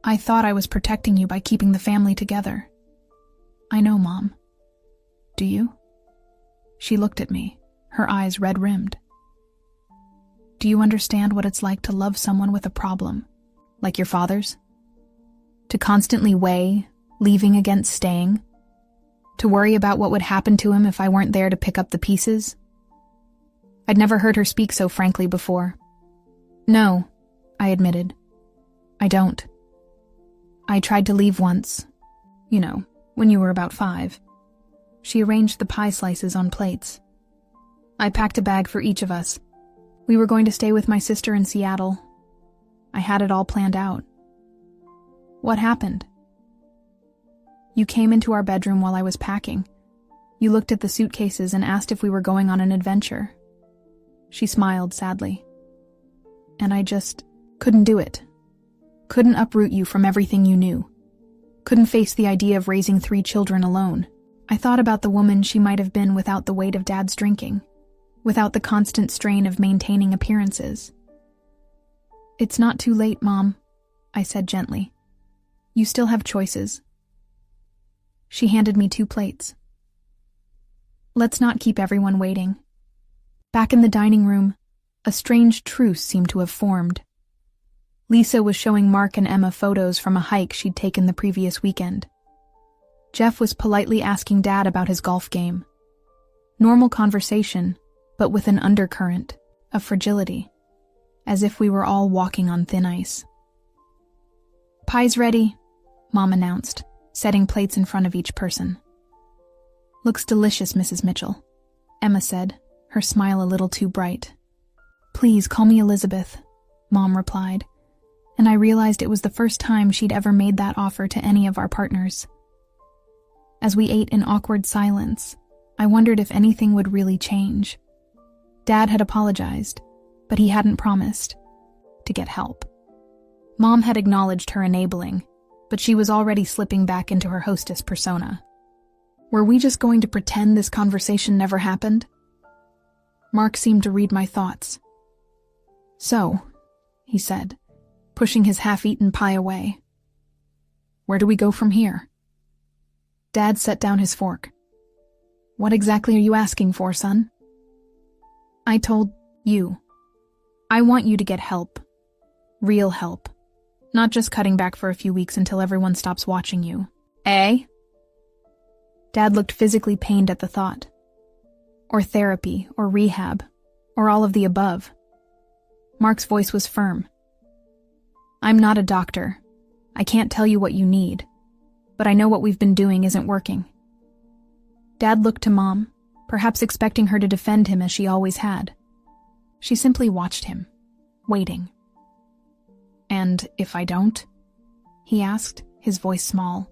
"I thought I was protecting you by keeping the family together." "I know, Mom. Do you?" She looked at me, her eyes red-rimmed. "Do you understand what it's like to love someone with a problem, like your father's? To constantly weigh leaving against staying? To worry about what would happen to him if I weren't there to pick up the pieces?" I'd never heard her speak so frankly before. "No," I admitted. "I don't. I tried to leave once. You know, when you were about 5. She arranged the pie slices on plates. "I packed a bag for each of us. We were going to stay with my sister in Seattle. I had it all planned out." "What happened?" "You came into our bedroom while I was packing. You looked at the suitcases and asked if we were going on an adventure." She smiled sadly. "And I just couldn't do it. Couldn't uproot you from everything you knew. Couldn't face the idea of raising 3 children alone. I thought about the woman she might have been without the weight of Dad's drinking, without the constant strain of maintaining appearances." "It's not too late, Mom," I said gently. "You still have choices." She handed me 2 plates. "Let's not keep everyone waiting." Back in the dining room, a strange truce seemed to have formed. Lisa was showing Mark and Emma photos from a hike she'd taken the previous weekend. Jeff was politely asking Dad about his golf game. Normal conversation, but with an undercurrent of fragility, as if we were all walking on thin ice. "Pie's ready," Mom announced, setting plates in front of each person. "Looks delicious, Mrs. Mitchell," Emma said, her smile a little too bright. "Please call me Elizabeth," Mom replied, and I realized it was the first time she'd ever made that offer to any of our partners. As we ate in awkward silence, I wondered if anything would really change. Dad had apologized, but he hadn't promised to get help. Mom had acknowledged her enabling, but she was already slipping back into her hostess persona. Were we just going to pretend this conversation never happened? Mark seemed to read my thoughts. "So," he said, pushing his half-eaten pie away. "Where do we go from here?" Dad set down his fork. "What exactly are you asking for, son?" "I told you. I want you to get help. Real help. Not just cutting back for a few weeks until everyone stops watching you. Eh?" Dad looked physically pained at the thought. "Or therapy, or rehab, or all of the above." Mark's voice was firm. "I'm not a doctor. I can't tell you what you need, but I know what we've been doing isn't working." Dad looked to Mom, perhaps expecting her to defend him as she always had. She simply watched him, waiting. "And if I don't?" he asked, his voice small.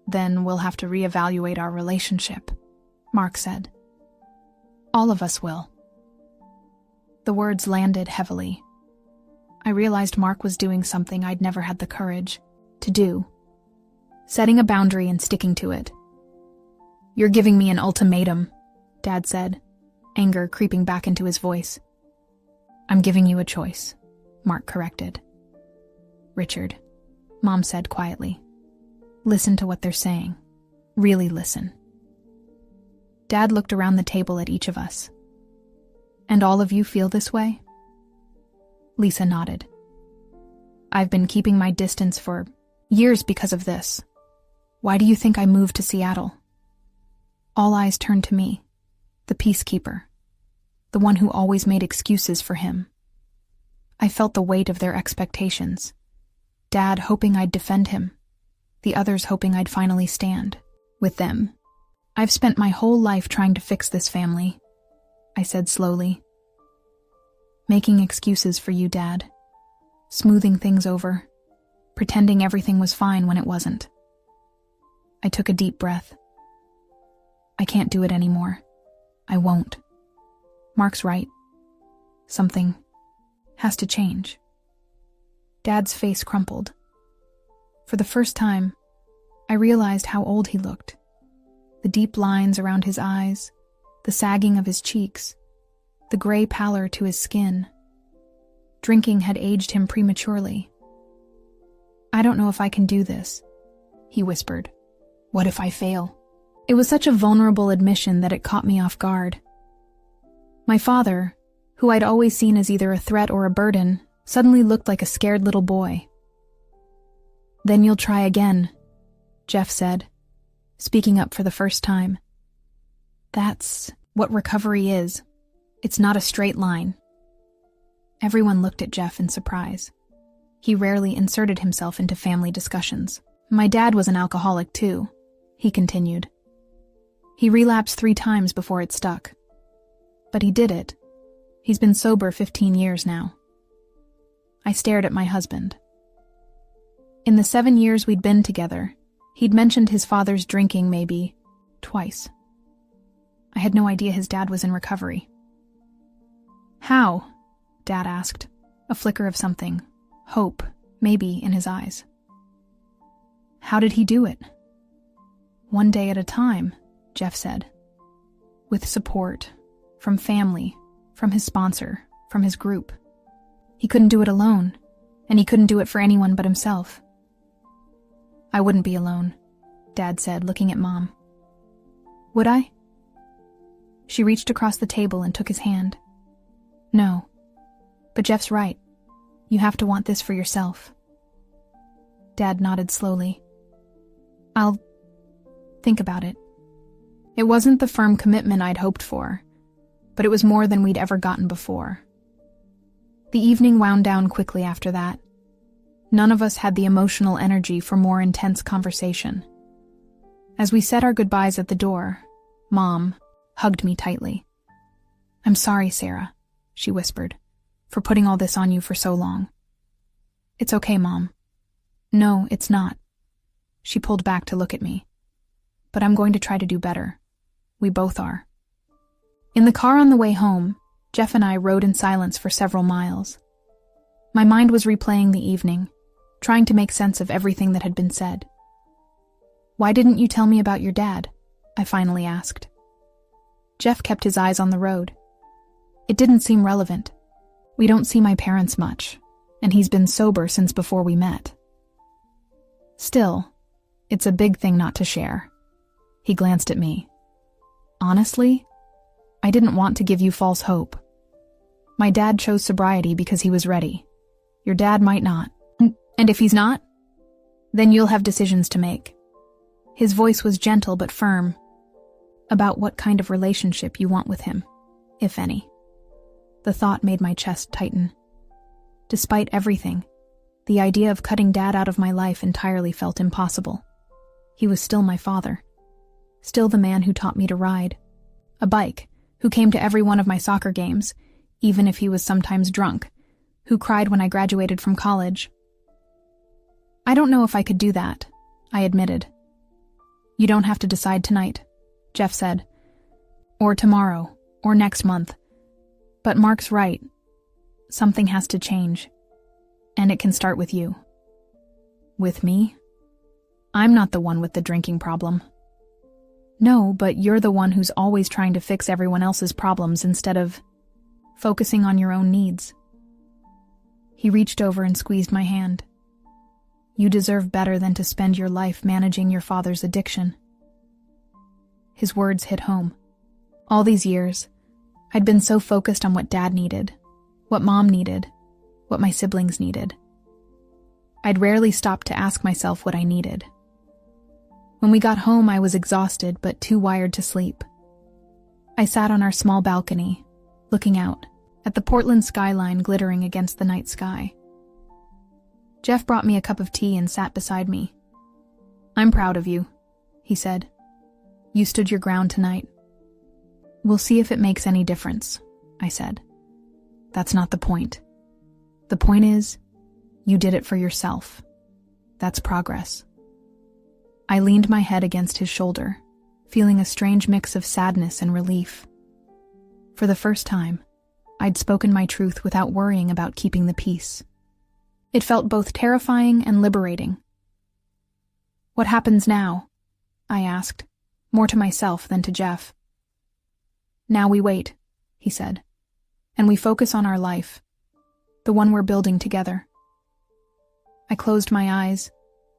"Then we'll have to reevaluate our relationship," Mark said. "All of us will." The words landed heavily. I realized Mark was doing something I'd never had the courage to do. Setting a boundary and sticking to it. "You're giving me an ultimatum," Dad said, anger creeping back into his voice. "I'm giving you a choice," Mark corrected. "Richard," Mom said quietly, "listen to what they're saying. Really listen." Dad looked around the table at each of us. "And all of you feel this way?" Lisa nodded. "I've been keeping my distance for years because of this. Why do you think I moved to Seattle?" All eyes turned to me, the peacekeeper, the one who always made excuses for him. I felt the weight of their expectations. Dad hoping I'd defend him, the others hoping I'd finally stand with them. I've spent my whole life trying to fix this family, I said slowly. Making excuses for you, Dad. Smoothing things over. Pretending everything was fine when it wasn't. I took a deep breath. I can't do it anymore. I won't. Mark's right. Something has to change. Dad's face crumpled. For the first time, I realized how old he looked. The deep lines around his eyes, the sagging of his cheeks, the gray pallor to his skin. Drinking had aged him prematurely. I don't know if I can do this, he whispered. What if I fail? It was such a vulnerable admission that it caught me off guard. My father, who I'd always seen as either a threat or a burden, suddenly looked like a scared little boy. Then you'll try again, Jeff said, speaking up for the first time. That's what recovery is. It's not a straight line. Everyone looked at Jeff in surprise. He rarely inserted himself into family discussions. My dad was an alcoholic too, he continued. He relapsed 3 times before it stuck. But he did it. He's been sober 15 years now. I stared at my husband. In the 7 years we'd been together, he'd mentioned his father's drinking maybe twice. I had no idea his dad was in recovery. How? Dad asked, a flicker of something, hope, maybe, in his eyes. How did he do it? 1 day at a time, Jeff said. With support, from family, from his sponsor, from his group. He couldn't do it alone, and he couldn't do it for anyone but himself. I wouldn't be alone, Dad said, looking at Mom. Would I? She reached across the table and took his hand. No. But Jeff's right. You have to want this for yourself. Dad nodded slowly. I'll think about it. It wasn't the firm commitment I'd hoped for, but it was more than we'd ever gotten before. The evening wound down quickly after that. None of us had the emotional energy for more intense conversation. As we said our goodbyes at the door, Mom hugged me tightly. I'm sorry, Sarah, she whispered, for putting all this on you for so long. It's okay, Mom. No, it's not. She pulled back to look at me. But I'm going to try to do better. We both are. In the car on the way home, Jeff and I rode in silence for several miles. My mind was replaying the evening, trying to make sense of everything that had been said. Why didn't you tell me about your dad? I finally asked. Jeff kept his eyes on the road. It didn't seem relevant. We don't see my parents much, and he's been sober since before we met. Still, it's a big thing not to share. He glanced at me. Honestly, I didn't want to give you false hope. My dad chose sobriety because he was ready. Your dad might not. And if he's not, then you'll have decisions to make. His voice was gentle but firm, about what kind of relationship you want with him, if any. The thought made my chest tighten. Despite everything, the idea of cutting Dad out of my life entirely felt impossible. He was still my father. Still the man who taught me to ride. A bike, who came to every one of my soccer games, even if he was sometimes drunk, who cried when I graduated from college. I don't know if I could do that, I admitted. You don't have to decide tonight, Jeff said. Or tomorrow, or next month. But Mark's right. Something has to change. And it can start with you. With me? I'm not the one with the drinking problem. No, but you're the one who's always trying to fix everyone else's problems instead of focusing on your own needs. He reached over and squeezed my hand. You deserve better than to spend your life managing your father's addiction. His words hit home. All these years, I'd been so focused on what Dad needed, what Mom needed, what my siblings needed. I'd rarely stopped to ask myself what I needed. When we got home, I was exhausted but too wired to sleep. I sat on our small balcony, looking out at the Portland skyline glittering against the night sky. Jeff brought me a cup of tea and sat beside me. "I'm proud of you," he said. "You stood your ground tonight." "We'll see if it makes any difference," I said. "That's not the point. The point is, you did it for yourself. That's progress." I leaned my head against his shoulder, feeling a strange mix of sadness and relief. For the first time, I'd spoken my truth without worrying about keeping the peace. It felt both terrifying and liberating. "What happens now?" I asked, more to myself than to Jeff. "Now we wait," he said, "and we focus on our life, the one we're building together." I closed my eyes,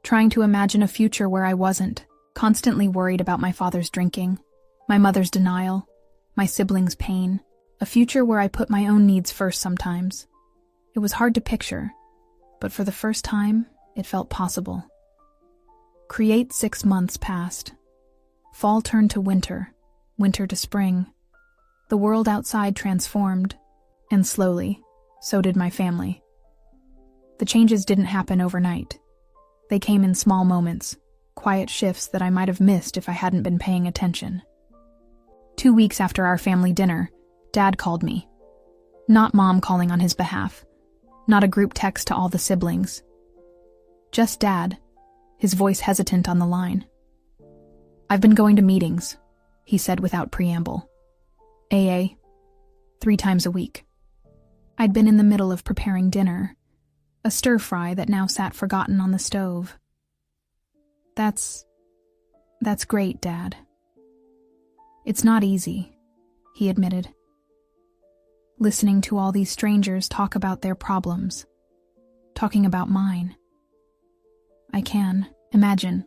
trying to imagine a future where I wasn't constantly worried about my father's drinking, my mother's denial, my siblings' pain, a future where I put my own needs first sometimes. It was hard to picture, but for the first time, it felt possible. Create 6 months passed. Fall turned to winter, winter to spring. The world outside transformed, and slowly, so did my family. The changes didn't happen overnight. They came in small moments, quiet shifts that I might have missed if I hadn't been paying attention. 2 weeks after our family dinner, Dad called me. Not Mom calling on his behalf, not a group text to all the siblings. Just Dad, his voice hesitant on the line. "I've been going to meetings," he said without preamble. "AA, 3 times a week." I'd been in the middle of preparing dinner, a stir-fry that now sat forgotten on the stove. That's great, Dad." "It's not easy," he admitted. "Listening to all these strangers talk about their problems, talking about mine." "I can imagine."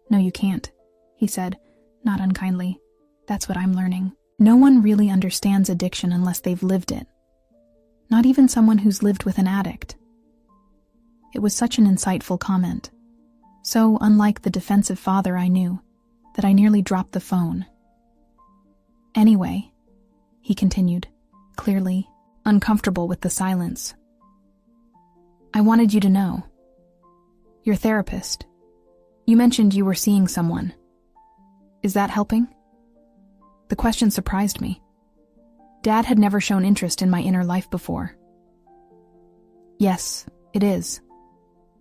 "No, you can't," he said, not unkindly. "That's what I'm learning. No one really understands addiction unless they've lived it. Not even someone who's lived with an addict." It was such an insightful comment, so unlike the defensive father I knew, that I nearly dropped the phone. "Anyway," he continued, clearly uncomfortable with the silence, "I wanted you to know. Your therapist. You mentioned you were seeing someone. Is that helping?" The question surprised me. Dad had never shown interest in my inner life before. "Yes, it is.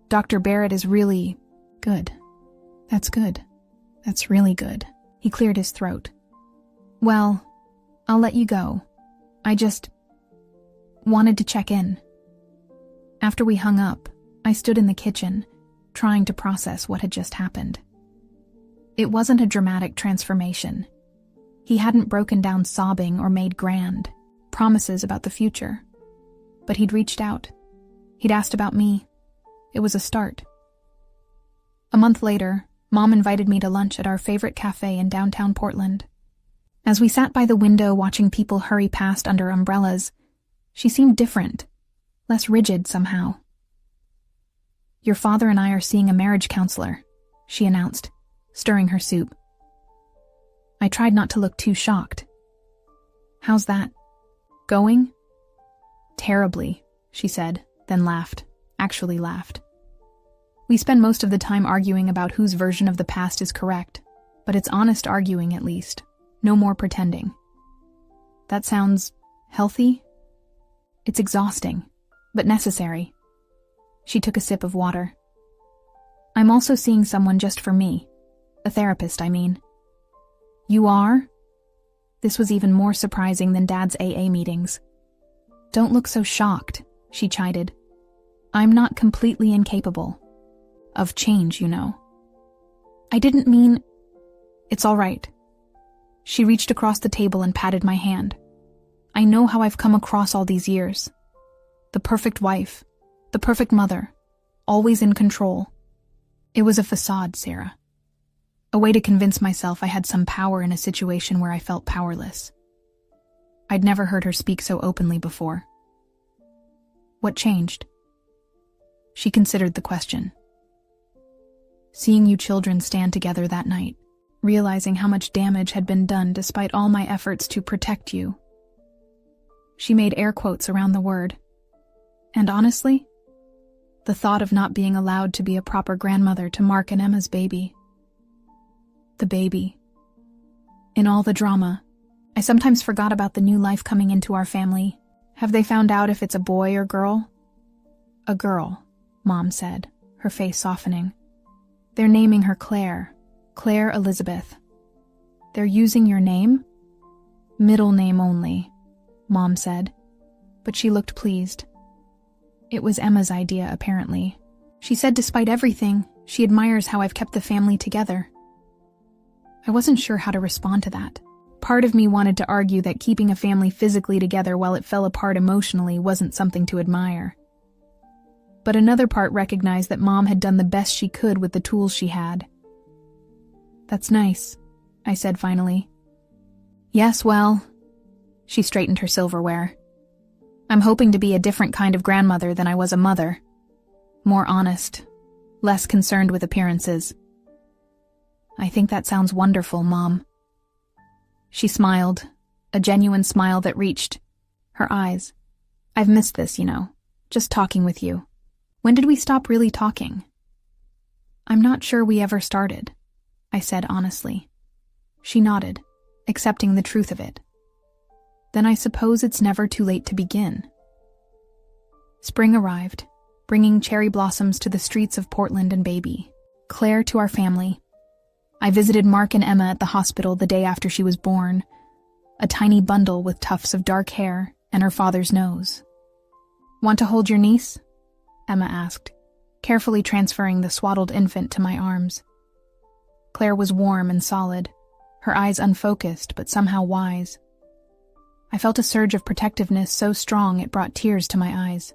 Dr. Barrett is really good." "That's good. That's really good." He cleared his throat. "Well, I'll let you go. I just wanted to check in." After we hung up, I stood in the kitchen, trying to process what had just happened. It wasn't a dramatic transformation. He hadn't broken down sobbing or made grand promises about the future. But he'd reached out. He'd asked about me. It was a start. A month later, Mom invited me to lunch at our favorite cafe in downtown Portland. As we sat by the window watching people hurry past under umbrellas, she seemed different, less rigid somehow. "Your father and I are seeing a marriage counselor," she announced, stirring her soup. I tried not to look too shocked. "How's that going?" "Terribly," she said, then laughed. Actually laughed. "We spend most of the time arguing about whose version of the past is correct, but it's honest arguing at least. No more pretending." "That sounds healthy?" "It's exhausting, but necessary." She took a sip of water. "I'm also seeing someone just for me. A therapist, I mean." "You are?" This was even more surprising than Dad's AA meetings. "Don't look so shocked," she chided. "I'm not completely incapable of change, you know." "I didn't mean—" "It's all right." She reached across the table and patted my hand. "I know how I've come across all these years. The perfect wife, the perfect mother, always in control. It was a facade, Sarah. A way to convince myself I had some power in a situation where I felt powerless." I'd never heard her speak so openly before. "What changed?" She considered the question. Seeing you children stand together that night, realizing how much damage had been done despite all my efforts to protect you." She made air quotes around the word. "And honestly, the thought of not being allowed to be a proper grandmother to Mark and Emma's baby. The baby. In all the drama, I sometimes forgot about the new life coming into our family. Have they found out if it's a boy or girl?" "A girl," Mom said, her face softening. "They're naming her Claire. Claire Elizabeth." "They're using your name?" "Middle name only," Mom said, but she looked pleased. It was Emma's idea, apparently. She said despite everything, she admires how I've kept the family together. I wasn't sure how to respond to that. Part of me wanted to argue that keeping a family physically together while it fell apart emotionally wasn't something to admire. But another part recognized that Mom had done the best she could with the tools she had. "That's nice," I said finally. "Yes, well," she straightened her silverware. "I'm hoping to be a different kind of grandmother than I was a mother. More honest, less concerned with appearances." "I think that sounds wonderful, Mom." She smiled, a genuine smile that reached her eyes. "I've missed this, just talking with you. When did we stop really talking?" "I'm not sure we ever started," I said honestly. She nodded, accepting the truth of it. "Then I suppose it's never too late to begin." Spring arrived, bringing cherry blossoms to the streets of Portland and baby, Claire to our family. I visited Mark and Emma at the hospital the day after she was born, a tiny bundle with tufts of dark hair and her father's nose. "Want to hold your niece?" Emma asked, carefully transferring the swaddled infant to my arms. Claire was warm and solid, her eyes unfocused but somehow wise. I felt a surge of protectiveness so strong it brought tears to my eyes.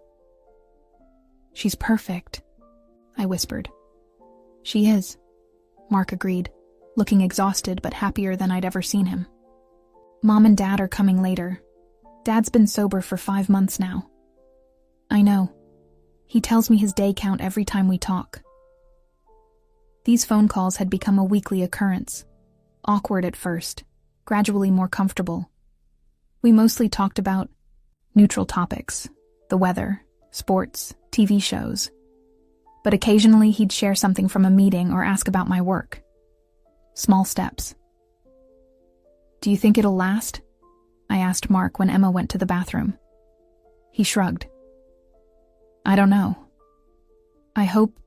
"She's perfect," I whispered. "She is," Mark agreed, looking exhausted but happier than I'd ever seen him. "Mom and Dad are coming later. Dad's been sober for 5 months now." "I know. He tells me his day count every time we talk." These phone calls had become a weekly occurrence, awkward at first, gradually more comfortable. We mostly talked about neutral topics, the weather, sports, TV shows. But occasionally he'd share something from a meeting or ask about my work. Small steps. "Do you think it'll last?" I asked Mark when Emma went to the bathroom. He shrugged. "I don't know. I hope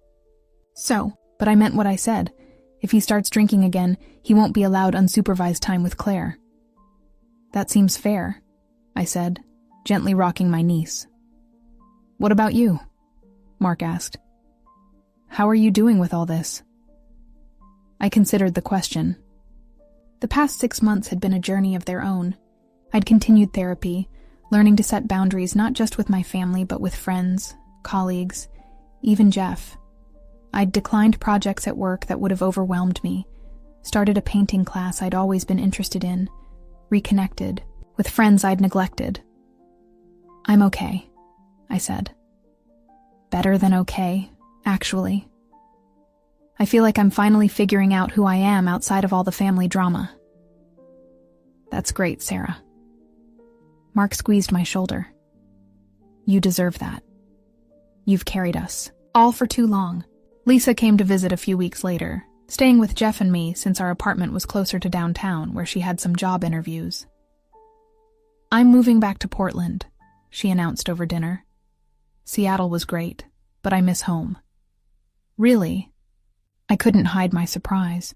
so, but I meant what I said. If he starts drinking again, he won't be allowed unsupervised time with Claire." "That seems fair," I said, gently rocking my niece. "What about you?" Mark asked. "How are you doing with all this?" I considered the question. The past 6 months had been a journey of their own. I'd continued therapy, learning to set boundaries not just with my family but with friends, colleagues, even Jeff. I'd declined projects at work that would have overwhelmed me, started a painting class I'd always been interested in, reconnected with friends I'd neglected. "I'm okay," I said. Better than okay, actually. I feel like I'm finally figuring out who I am outside of all the family drama. "That's great, Sarah." Mark squeezed my shoulder. "You deserve that. You've carried us, all for too long." Lisa came to visit a few weeks later, staying with Jeff and me since our apartment was closer to downtown where she had some job interviews. "I'm moving back to Portland," she announced over dinner. "Seattle was great, but I miss home." "Really?" I couldn't hide my surprise.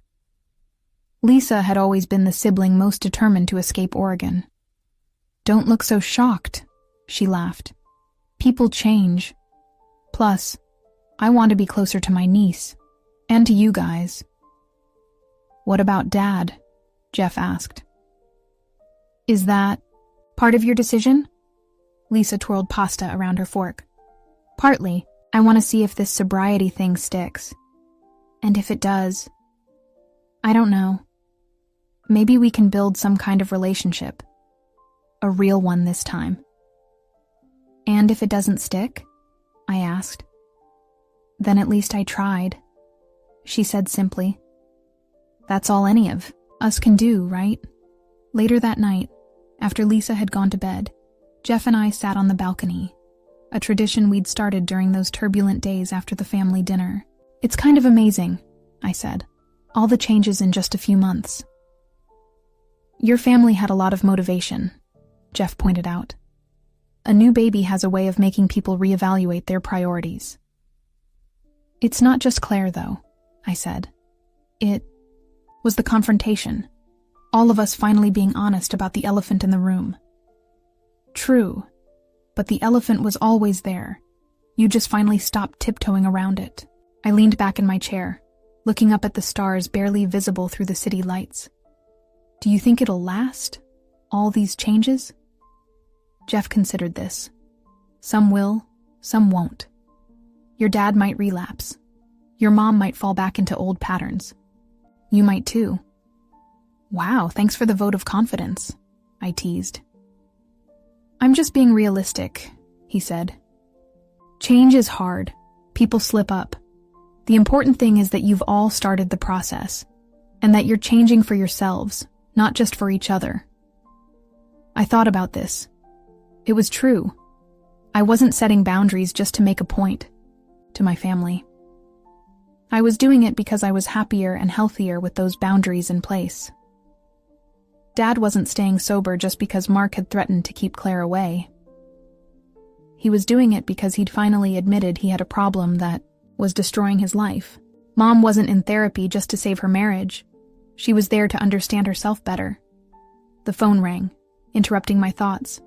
Lisa had always been the sibling most determined to escape Oregon. "Don't look so shocked," she laughed. "People change. Plus, I want to be closer to my niece, and to you guys." "What about Dad?" Jeff asked. "Is that part of your decision?" Lisa twirled pasta around her fork. "Partly. I want to see if this sobriety thing sticks. And if it does, I don't know. Maybe we can build some kind of relationship. A real one this time." "And if it doesn't stick?" I asked. "Then at least I tried." she said simply. That's all any of us can do, right? Later that night, after Lisa had gone to bed, Jeff and I sat on the balcony, a tradition we'd started during those turbulent days after the family dinner. It's kind of amazing, I said. All the changes in just a few months. Your family had a lot of motivation, Jeff pointed out. A new baby has a way of making people reevaluate their priorities. It's not just Claire, though, I said. It was the confrontation. All of us finally being honest about the elephant in the room. True, but the elephant was always there. You just finally stopped tiptoeing around it. I leaned back in my chair, looking up at the stars barely visible through the city lights. Do you think it'll last? All these changes? Jeff considered this. Some will, some won't. Your dad might relapse. Your mom might fall back into old patterns. You might too. Wow, thanks for the vote of confidence, I teased. I'm just being realistic, he said. Change is hard. People slip up. The important thing is that you've all started the process, and that you're changing for yourselves, not just for each other. I thought about this. It was true. I wasn't setting boundaries just to make a point to my family. I was doing it because I was happier and healthier with those boundaries in place. Dad wasn't staying sober just because Mark had threatened to keep Claire away. He was doing it because he'd finally admitted he had a problem that was destroying his life. Mom wasn't in therapy just to save her marriage. She was there to understand herself better. The phone rang, interrupting my thoughts.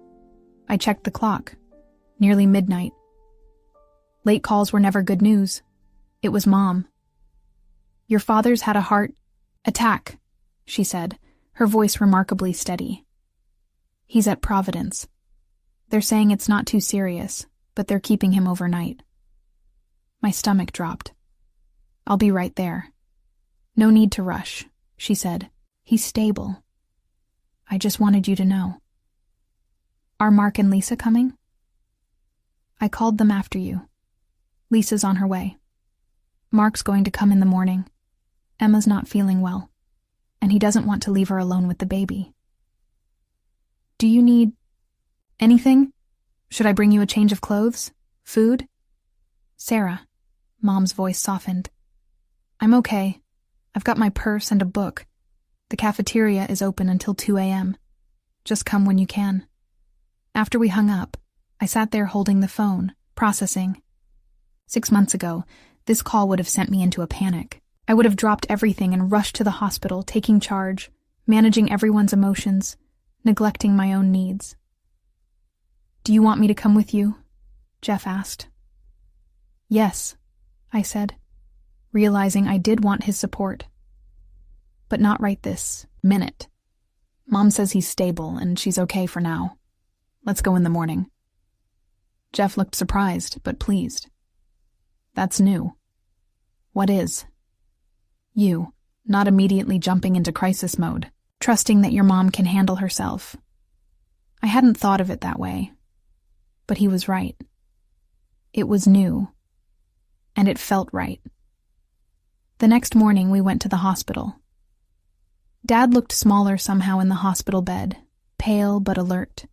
I checked the clock. Nearly midnight. Late calls were never good news. It was Mom. Your father's had a heart attack, she said, her voice remarkably steady. He's at Providence. They're saying it's not too serious, but they're keeping him overnight. My stomach dropped. I'll be right there. No need to rush, she said. He's stable. I just wanted you to know. Are Mark and Lisa coming? I called them after you. Lisa's on her way. Mark's going to come in the morning. Emma's not feeling well, and he doesn't want to leave her alone with the baby. Do you need anything? Should I bring you a change of clothes? Food? Sarah, Mom's voice softened. I'm okay. I've got my purse and a book. The cafeteria is open until 2 a.m. Just come when you can. After we hung up, I sat there holding the phone, processing. 6 months ago, this call would have sent me into a panic. I would have dropped everything and rushed to the hospital, taking charge, managing everyone's emotions, neglecting my own needs. Do you want me to come with you? Jeff asked. Yes, I said, realizing I did want his support. But not right this minute. Mom says he's stable and she's okay for now. Let's go in the morning. Jeff looked surprised, but pleased. That's new. What is? You, not immediately jumping into crisis mode, trusting that your mom can handle herself. I hadn't thought of it that way. But he was right. It was new. And it felt right. The next morning we went to the hospital. Dad looked smaller somehow in the hospital bed, pale but alert.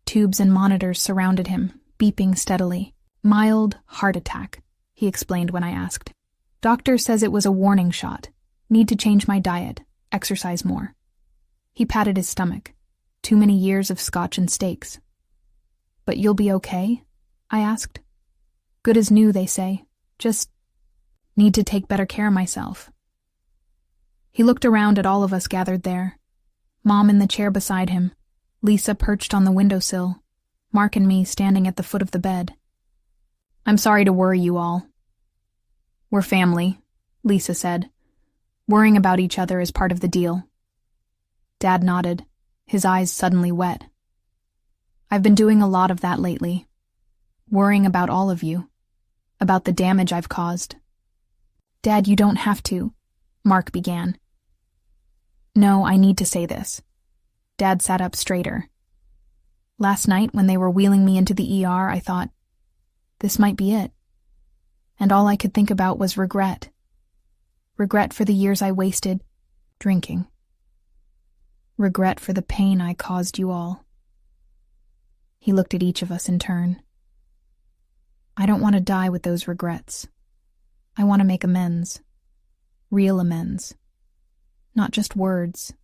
Tubes and monitors surrounded him, beeping steadily. Mild heart attack, he explained when I asked. Doctor says it was a warning shot. Need to change my diet, exercise more. He patted his stomach. Too many years of scotch and steaks. But you'll be okay? I asked. Good as new, they say. Just need to take better care of myself. He looked around at all of us gathered there. Mom in the chair beside him, Lisa perched on the windowsill, Mark and me standing at the foot of the bed. I'm sorry to worry you all. We're family, Lisa said. Worrying about each other is part of the deal. Dad nodded, his eyes suddenly wet. I've been doing a lot of that lately. Worrying about all of you. About the damage I've caused. Dad, you don't have to, Mark began. No, I need to say this. Dad sat up straighter. Last night, when they were wheeling me into the ER, I thought, this might be it. And all I could think about was regret. Regret for the years I wasted drinking. Regret for the pain I caused you all. He looked at each of us in turn. I don't want to die with those regrets. I want to make amends. Real amends. Not just words.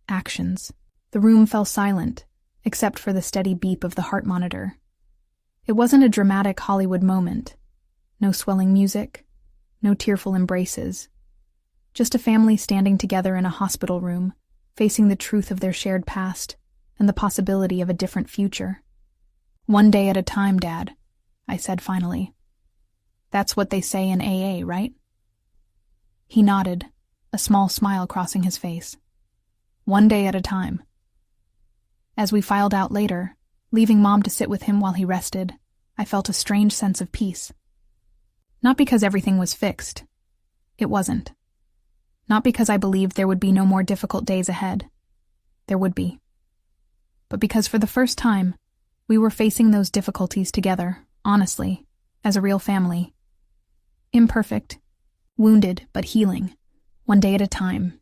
Actions. The room fell silent, except for the steady beep of the heart monitor. It wasn't a dramatic Hollywood moment. No swelling music. No tearful embraces. Just a family standing together in a hospital room, facing the truth of their shared past and the possibility of a different future. One day at a time, Dad, I said finally. That's what they say in AA, right? He nodded, a small smile crossing his face. One day at a time. As we filed out later, leaving Mom to sit with him while he rested, I felt a strange sense of peace. Not because everything was fixed. It wasn't. Not because I believed there would be no more difficult days ahead. There would be. But because for the first time, we were facing those difficulties together, honestly, as a real family. Imperfect, wounded but healing, one day at a time,